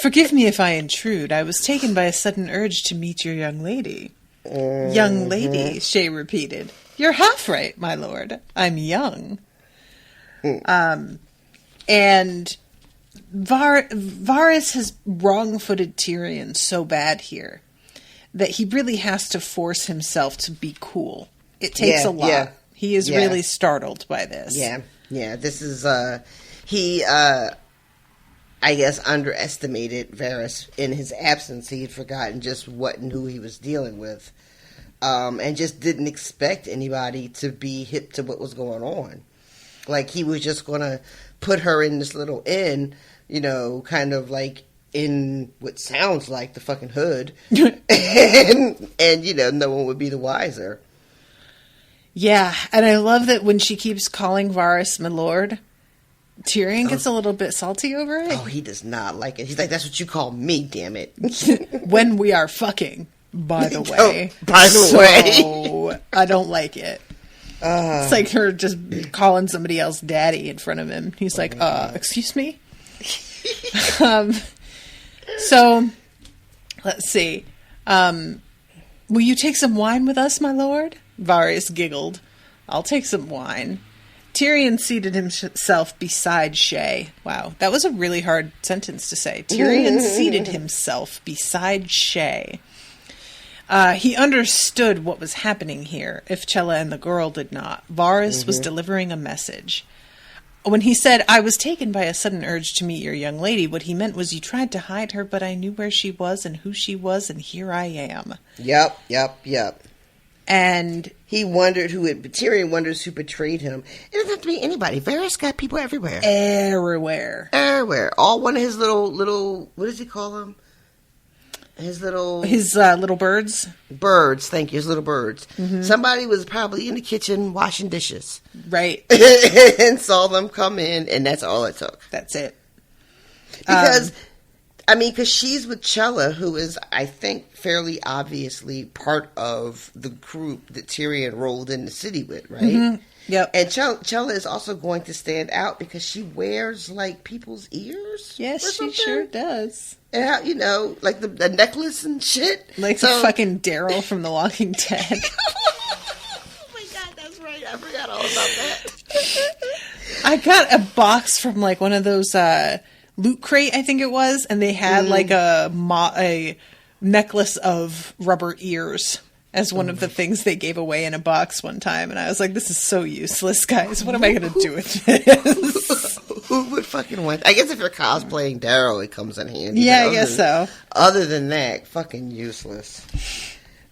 Speaker 1: Forgive me if I intrude. I was taken by a sudden urge to meet your young lady. Young lady, Shay repeated. You're half right, my lord. I'm young. And Varys has wrong-footed Tyrion so bad here that he really has to force himself to be cool. It takes a lot. Yeah. He is really startled by this.
Speaker 2: Yeah. This is he I guess underestimated Varys in his absence. He had forgotten just what and who he was dealing with, and just didn't expect anybody to be hip to what was going on. Like he was just going to put her in this little inn, kind of like in what sounds like the fucking hood, and no one would be the wiser. Yeah,
Speaker 1: and I love that when she keeps calling Varys my lord, Tyrion gets a little bit salty over it.
Speaker 2: Oh, he does not like it. He's like, that's what you call me, damn it.
Speaker 1: When we are fucking, by the way.
Speaker 2: Way.
Speaker 1: I don't like it. It's like her just calling somebody else daddy in front of him. He's like, excuse me? So, let's see. Will you take some wine with us, my lord? Varys giggled. I'll take some wine. Tyrion seated himself beside Shay. Wow, that was a really hard sentence to say. Tyrion seated himself beside Shay. He understood what was happening here, if Chella and the girl did not. Varys was delivering a message. When he said, I was taken by a sudden urge to meet your young lady, what he meant was you tried to hide her, but I knew where she was and who she was, and here I am.
Speaker 2: Yep.
Speaker 1: And
Speaker 2: Tyrion wonders who betrayed him. It doesn't have to be anybody. Varys got people everywhere. Everywhere. All one of his little, what does he call them? His little
Speaker 1: birds?
Speaker 2: Birds, thank you, his little birds. Mm-hmm. Somebody was probably in the kitchen washing dishes.
Speaker 1: Right.
Speaker 2: And saw them come in, and that's all it took.
Speaker 1: That's it.
Speaker 2: Because she's with Chella, who is, I think, fairly obviously part of the group that Tyrion rolled in the city with, right?
Speaker 1: Mm-hmm. Yep.
Speaker 2: And Chella is also going to stand out because she wears, like, people's ears.
Speaker 1: Yes, she sure does.
Speaker 2: And how, like the necklace and shit.
Speaker 1: Like the fucking Daryl from The Walking Dead.
Speaker 2: Oh my god, that's right. I forgot all about that.
Speaker 1: I got a box from, like, one of those, Loot Crate, I think it was, and they had like a necklace of rubber ears as one of the things they gave away in a box one time, and I was like, this is so useless, guys. What am I going to do with this?
Speaker 2: Who would fucking want? I guess if you're cosplaying Daryl, it comes in handy.
Speaker 1: Yeah, I guess so.
Speaker 2: Other than that, fucking useless.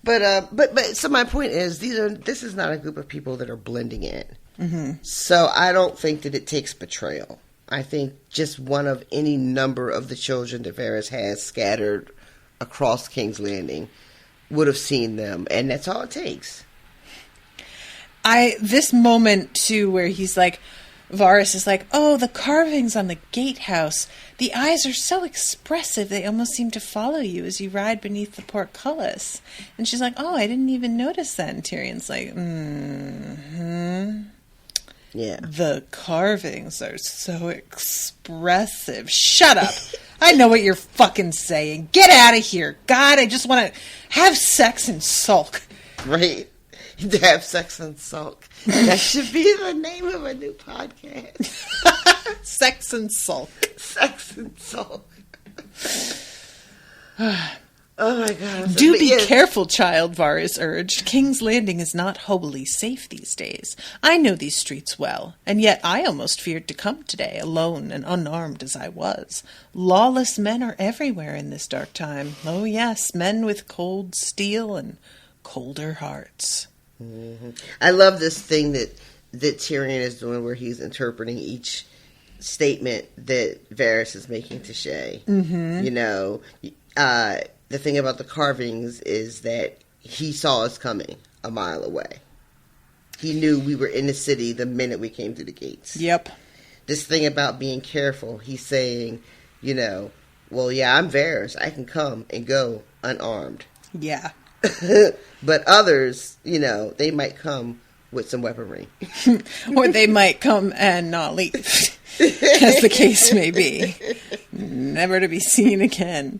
Speaker 2: But so my point is, this is not a group of people that are blending in. Mm-hmm. So I don't think that it takes betrayal. I think just one of any number of the children that Varys has scattered across King's Landing would have seen them, and that's all it takes.
Speaker 1: This moment too, where he's like, Varys is like, oh, the carvings on the gatehouse. The eyes are so expressive, they almost seem to follow you as you ride beneath the portcullis. And she's like, oh, I didn't even notice that. And Tyrion's like,
Speaker 2: Yeah.
Speaker 1: The carvings are so expressive. Shut up. I know what you're fucking saying. Get out of here. God, I just want to have sex and sulk.
Speaker 2: Right? To have sex and sulk. That should be the name of a new podcast.
Speaker 1: Sex and sulk.
Speaker 2: Sex and sulk. Oh my God.
Speaker 1: Do be careful, child, Varys urged. King's Landing is not wholly safe these days. I know these streets well, and yet I almost feared to come today, alone and unarmed as I was. Lawless men are everywhere in this dark time. Oh yes, men with cold steel and colder hearts.
Speaker 2: Mm-hmm. I love this thing that Tyrion is doing where he's interpreting each statement that Varys is making to Shay.
Speaker 1: Mm-hmm.
Speaker 2: You know, the thing about the carvings is that he saw us coming a mile away. He knew we were in the city the minute we came through the gates.
Speaker 1: Yep.
Speaker 2: This thing about being careful, he's saying, you know, well, yeah, I'm Varys. I can come and go unarmed.
Speaker 1: Yeah.
Speaker 2: But others, you know, they might come with some weaponry.
Speaker 1: Or they might come and not leave, as the case may be. Never to be seen again.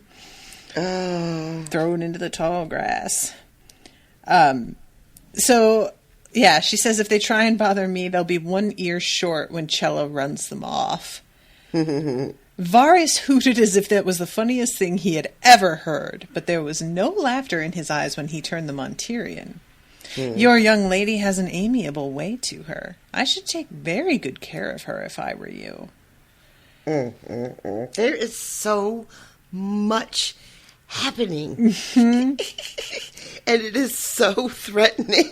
Speaker 2: Oh.
Speaker 1: Thrown into the tall grass. So, yeah, she says if they try and bother me, they'll be one ear short when Cello runs them off. Varys hooted as if that was the funniest thing he had ever heard, but there was no laughter in his eyes when he turned them on Tyrion. Your young lady has an amiable way to her. I should take very good care of her if I were you.
Speaker 2: There is so much happening.
Speaker 1: Mm-hmm.
Speaker 2: And it is so threatening.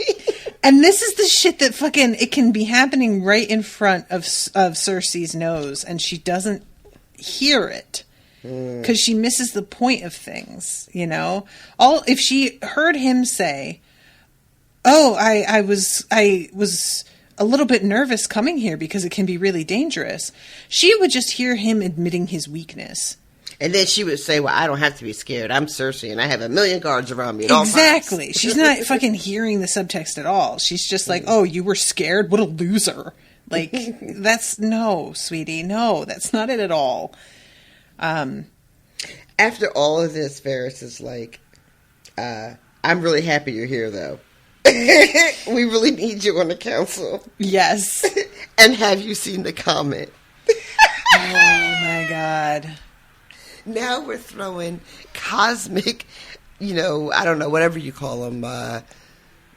Speaker 1: And this is the shit that fucking, it can be happening right in front of Cersei's nose, and she doesn't hear it. Because she misses the point of things, you know? If she heard him say, oh, I was a little bit nervous coming here because it can be really dangerous, she would just hear him admitting his weakness.
Speaker 2: And then she would say, well, I don't have to be scared. I'm Cersei, and I have a million guards around me at all times.
Speaker 1: Exactly. She's not fucking hearing the subtext at all. She's just like, oh, you were scared? What a loser. Like, no, sweetie. No, that's not it at all.
Speaker 2: After all of this, Varys is like, I'm really happy you're here, though. We really need you on the council.
Speaker 1: Yes.
Speaker 2: And have you seen the comment?
Speaker 1: Oh, my God.
Speaker 2: Now we're throwing cosmic, you know, I don't know, whatever you call them,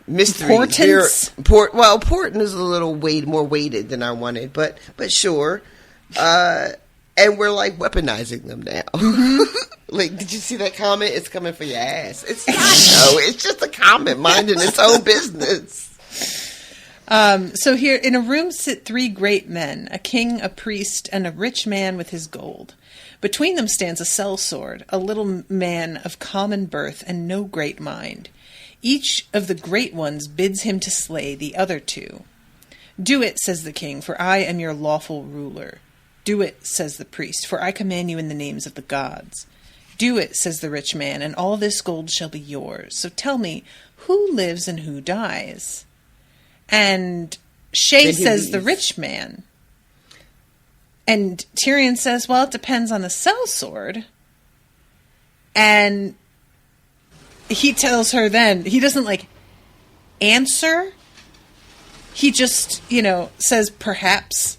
Speaker 2: mystery.
Speaker 1: Portents?
Speaker 2: Portent is a little more weighted than I wanted, but sure. And we're like weaponizing them now. Mm-hmm. Like, did you see that comment? It's coming for your ass. It's not, no. It's just a comment minding its own business.
Speaker 1: So here, in a room sit three great men, a king, a priest, and a rich man with his gold. Between them stands a sellsword, a little man of common birth and no great mind. Each of the great ones bids him to slay the other two. Do it, says the king, for I am your lawful ruler. Do it, says the priest, for I command you in the names of the gods. Do it, says the rich man, and all this gold shall be yours. So tell me, who lives and who dies? And Shay says the rich man. And Tyrion says, well, it depends on the sellsword. And he tells her then, he doesn't, answer. He just, says perhaps.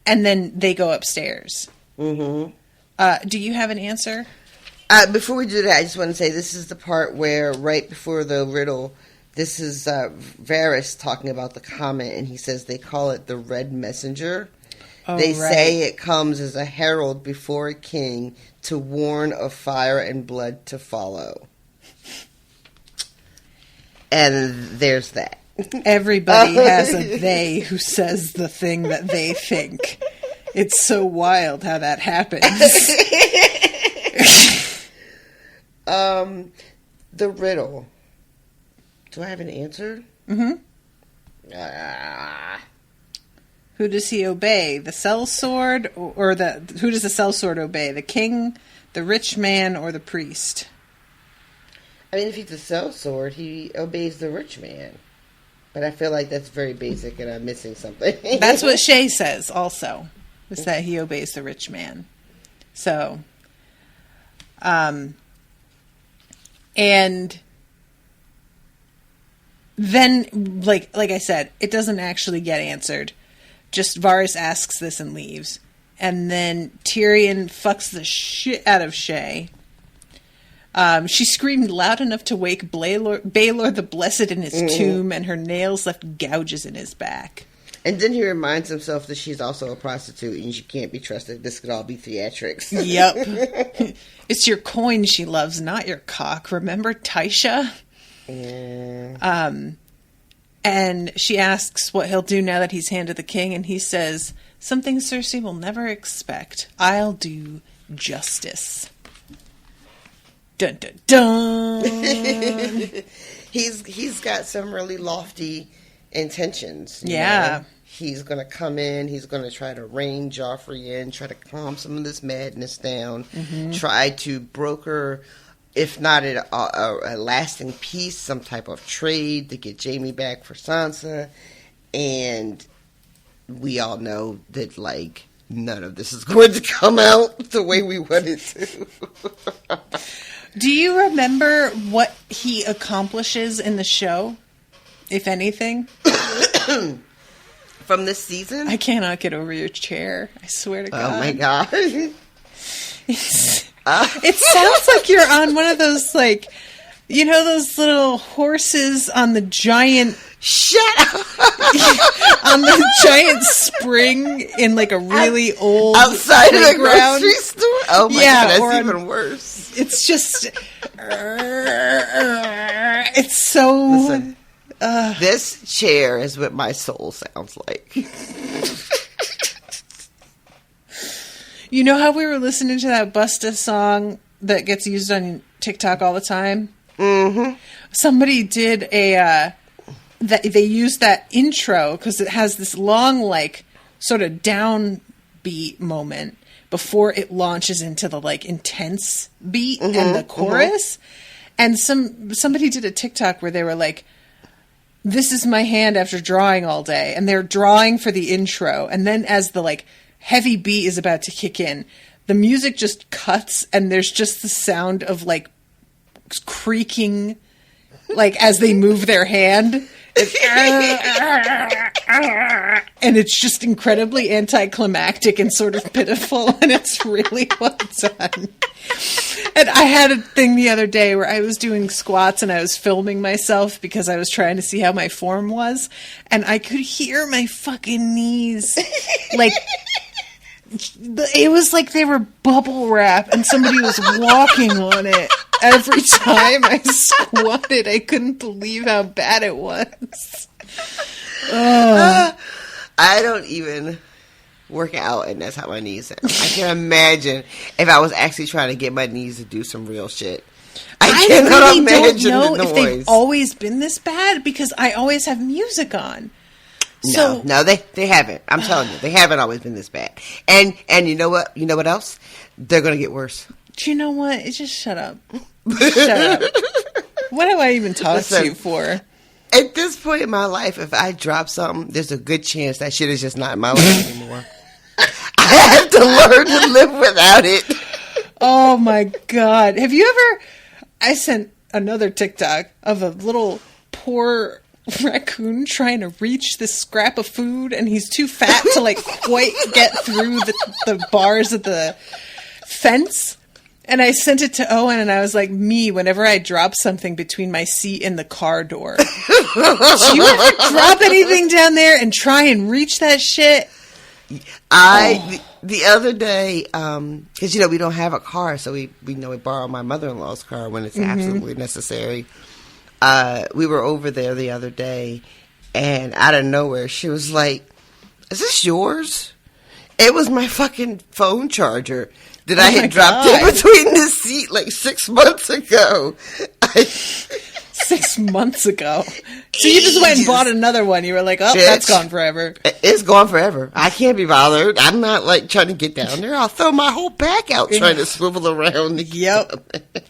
Speaker 1: And then they go upstairs. Mm-hmm. Do you have an answer?
Speaker 2: Before we do that, I just want to say this is the part where, right before the riddle, this is Varys talking about the comment, and he says they call it the Red Messenger. They say it comes as a herald before a king to warn of fire and blood to follow. And there's that.
Speaker 1: Everybody has a they who says the thing that they think. It's so wild how that happens.
Speaker 2: The riddle. Do I have an answer?
Speaker 1: Mm-hmm. Who does he obey? The sellsword or who does the sellsword obey? The king, the rich man, or the priest?
Speaker 2: I mean, if he's a sellsword, he obeys the rich man. But I feel like that's very basic and I'm missing something.
Speaker 1: That's what Shay says also, is that he obeys the rich man. So, and then, like I said, it doesn't actually get answered. Just Varys asks this and leaves. And then Tyrion fucks the shit out of Shay. She screamed loud enough to wake Baelor the Blessed in his tomb, and her nails left gouges in his back.
Speaker 2: And then he reminds himself that she's also a prostitute and she can't be trusted. This could all be theatrics.
Speaker 1: Yep. It's your coin she loves, not your cock. Remember Tysha? And she asks what he'll do now that he's handed the king, and he says, something Cersei will never expect. I'll do justice. Dun, dun, dun.
Speaker 2: He's got some really lofty intentions. You
Speaker 1: Yeah.
Speaker 2: know? He's going to come in. He's going to try to rein Joffrey in, try to calm some of this madness down, try to broker, if not a lasting peace, some type of trade to get Jaime back for Sansa. And we all know that, like, none of this is going to come out the way we want it to.
Speaker 1: Do you remember what he accomplishes in the show, if anything?
Speaker 2: From this season?
Speaker 1: I cannot get over your chair. I swear to God.
Speaker 2: Oh, my God.
Speaker 1: It sounds like you're on one of those, like, you know, those little horses on the giant...
Speaker 2: Shut up!
Speaker 1: on the giant spring in, like, a really old
Speaker 2: outside of the
Speaker 1: playground.
Speaker 2: grocery store? Oh, my God, that's even worse.
Speaker 1: It's just... it's so...
Speaker 2: Listen, this chair is what my soul sounds like.
Speaker 1: You know how we were listening to that Busta song that gets used on TikTok all the time?
Speaker 2: Mm-hmm.
Speaker 1: Somebody did a... they used that intro because it has this long, like, sort of downbeat moment before it launches into the, like, intense beat and the chorus. And somebody did a TikTok where they were like, this is my hand after drawing all day. And they're drawing for the intro. And then as the, like, heavy beat is about to kick in, the music just cuts and there's just the sound of, like, creaking, like, as they move their hand. And it's just incredibly anticlimactic and sort of pitiful, and it's really well done. And I had a thing the other day where I was doing squats and I was filming myself because I was trying to see how my form was, and I could hear my fucking knees, like, it was like they were bubble wrap and somebody was walking on it. Every time I squatted, I couldn't believe how bad it was.
Speaker 2: I don't even work out, and that's how my knees sound. I can imagine if I was actually trying to get my knees to do some real shit. I cannot
Speaker 1: really
Speaker 2: imagine
Speaker 1: don't know
Speaker 2: the noise.
Speaker 1: If they've always been this bad because I always have music on.
Speaker 2: No, they haven't. I'm telling you, they haven't always been this bad. And you know what? You know what else? They're going to get worse.
Speaker 1: Do you know what? Just shut up. Shut up. What do I even talk to you for?
Speaker 2: At this point in my life, if I drop something, there's a good chance that shit is just not in my life anymore. I have to learn to live without it.
Speaker 1: Oh my God. Have you ever... I sent another TikTok of a little poor raccoon trying to reach this scrap of food, and he's too fat to, like, quite get through the bars of the fence. And I sent it to Owen, and I was like, me, whenever I drop something between my seat and the car door. Do you ever drop anything down there and try and reach that shit?
Speaker 2: The other day, because, you know, we don't have a car, so we borrow my mother-in-law's car when it's absolutely necessary. We were over there the other day, and out of nowhere, she was like, is this yours? It was my fucking phone charger that I had dropped in between the seat like 6 months ago.
Speaker 1: 6 months ago. So you just went and bought another one. You were like, oh, that's gone forever.
Speaker 2: It's gone forever. I can't be bothered. I'm not like trying to get down there. I'll throw my whole back out trying to swivel around.
Speaker 1: Yep.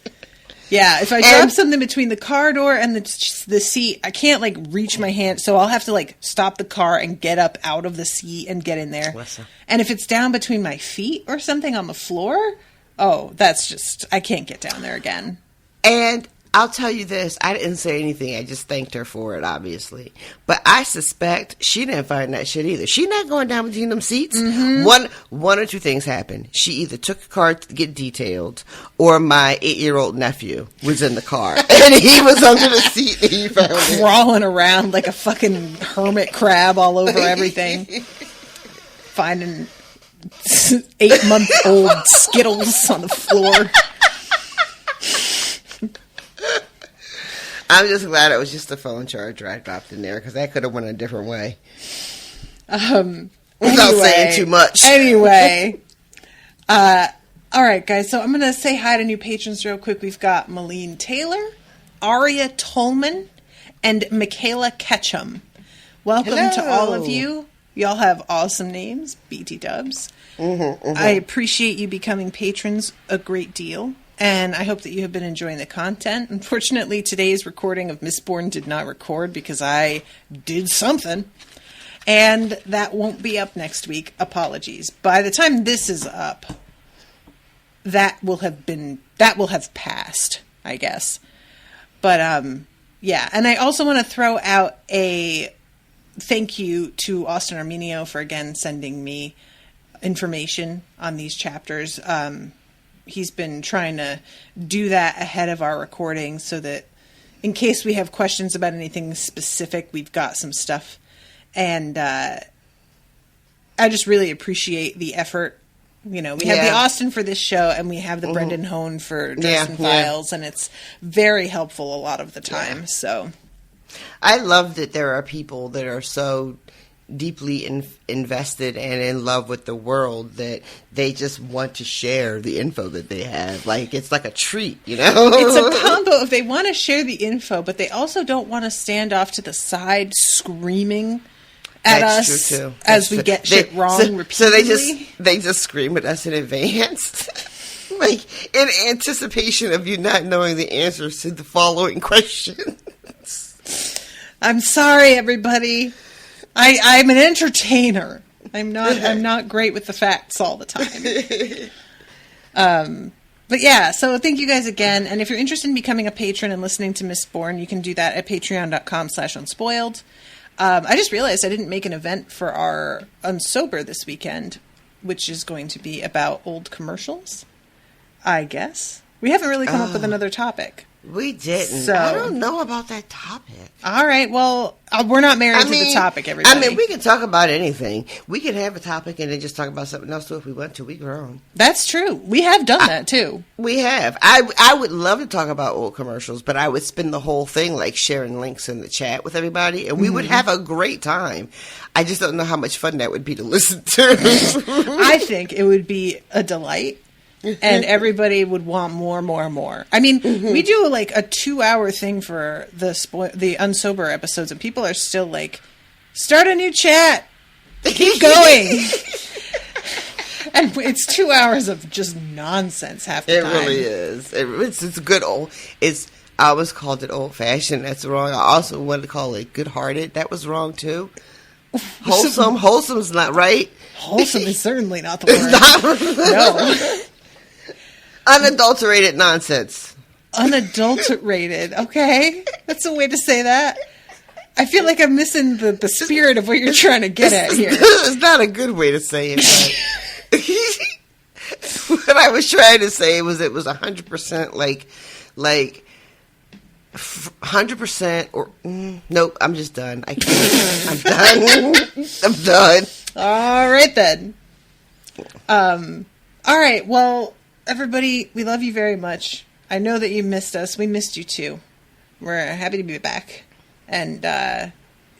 Speaker 1: Yeah, if I drop something between the car door and the seat, I can't, like, reach my hand. So I'll have to, like, stop the car and get up out of the seat and get in there. And if it's down between my feet or something on the floor, oh, that's just, I can't get down there again.
Speaker 2: And I'll tell you this. I didn't say anything. I just thanked her for it, obviously. But I suspect she didn't find that shit either. She not going down between them seats. Mm-hmm. One or two things happened. She either took a car to get detailed, or my 8-year-old nephew was in the car. And he was under the seat and he found it.
Speaker 1: Crawling around like a fucking hermit crab all over everything. Finding 8-month-old Skittles on the floor.
Speaker 2: I'm just glad it was just a phone charger I dropped in there, because that could have went a different way. Without saying too much.
Speaker 1: Anyway. All right, guys. So I'm going to say hi to new patrons real quick. We've got Malene Taylor, Aria Tolman, and Michaela Ketchum. Welcome to all of you. Y'all have awesome names, BT Dubs. I appreciate you becoming patrons a great deal. And I hope that you have been enjoying the content. Unfortunately, today's recording of Mistborn did not record because I did something. And that won't be up next week. Apologies. By the time this is up, that will have passed, I guess. But, yeah. And I also want to throw out a thank you to Austin Arminio for, again, sending me information on these chapters. He's been trying to do that ahead of our recording so that in case we have questions about anything specific, we've got some stuff. And I just really appreciate the effort. You know, we have the Austin for this show, and we have the Brendan Hone for Dresden Files, and it's very helpful a lot of the time. So
Speaker 2: I love that there are people that are so deeply invested and in love with the world that they just want to share the info that they have. Like, it's like a treat, you know?
Speaker 1: It's a combo of they want to share the info, but they also don't want to stand off to the side screaming at us as we get shit wrong repeatedly.
Speaker 2: So they just scream at us in advance. Like, in anticipation of you not knowing the answers to the following questions.
Speaker 1: I'm sorry, everybody. I'm an entertainer. I'm not great with the facts all the time. But yeah, so thank you guys again. And if you're interested in becoming a patron and listening to Mistborn, you can do that at patreon.com/unspoiled. I just realized I didn't make an event for our Unsober this weekend, which is going to be about old commercials, I guess. We haven't really come up with another topic.
Speaker 2: We didn't.
Speaker 1: So,
Speaker 2: I don't know about that topic.
Speaker 1: All right. Well, we're not married to the topic, everybody.
Speaker 2: I mean, we can talk about anything. We can have a topic and then just talk about something else. So if we want to, we grown.
Speaker 1: That's true. We have done that too.
Speaker 2: We have. I would love to talk about old commercials, but I would spend the whole thing like sharing links in the chat with everybody, and we would have a great time. I just don't know how much fun that would be to listen to.
Speaker 1: I think it would be a delight. And everybody would want more. I mean, we do like a 2-hour thing for the Unsober episodes, and people are still like, start a new chat. Keep going. And it's 2 hours of just nonsense half the time.
Speaker 2: It really is. It's good old. I always called it old fashioned. That's wrong. I also wanted to call it good hearted. That was wrong too. Wholesome. Wholesome's not right.
Speaker 1: Wholesome is certainly not the word. No.
Speaker 2: Unadulterated nonsense.
Speaker 1: Unadulterated. Okay. That's a way to say that. I feel like I'm missing the spirit of what you're trying to get at here.
Speaker 2: It's not a good way to say it. But what I was trying to say was it was 100% like 100% or nope. I'm just done. I can't. I'm done. I'm done.
Speaker 1: All right then. All right. Well, everybody, we love you very much. I know that you missed us. We missed you too. We're happy to be back. And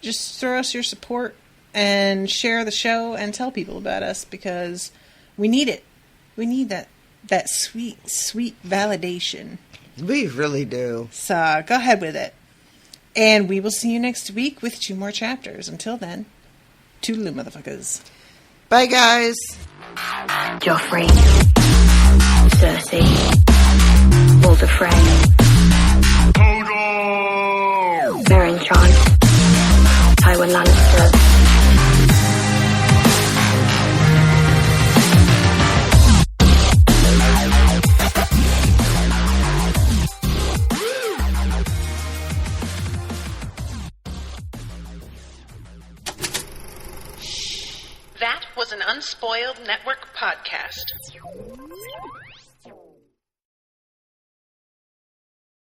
Speaker 1: just throw us your support and share the show and tell people about us because we need it. We need that sweet, sweet validation.
Speaker 2: We really do.
Speaker 1: So go ahead with it. And we will see you next week with 2 more chapters. Until then, toodaloo, motherfuckers.
Speaker 2: Bye, guys.
Speaker 4: Joffrey, Cersei, Walder Frey.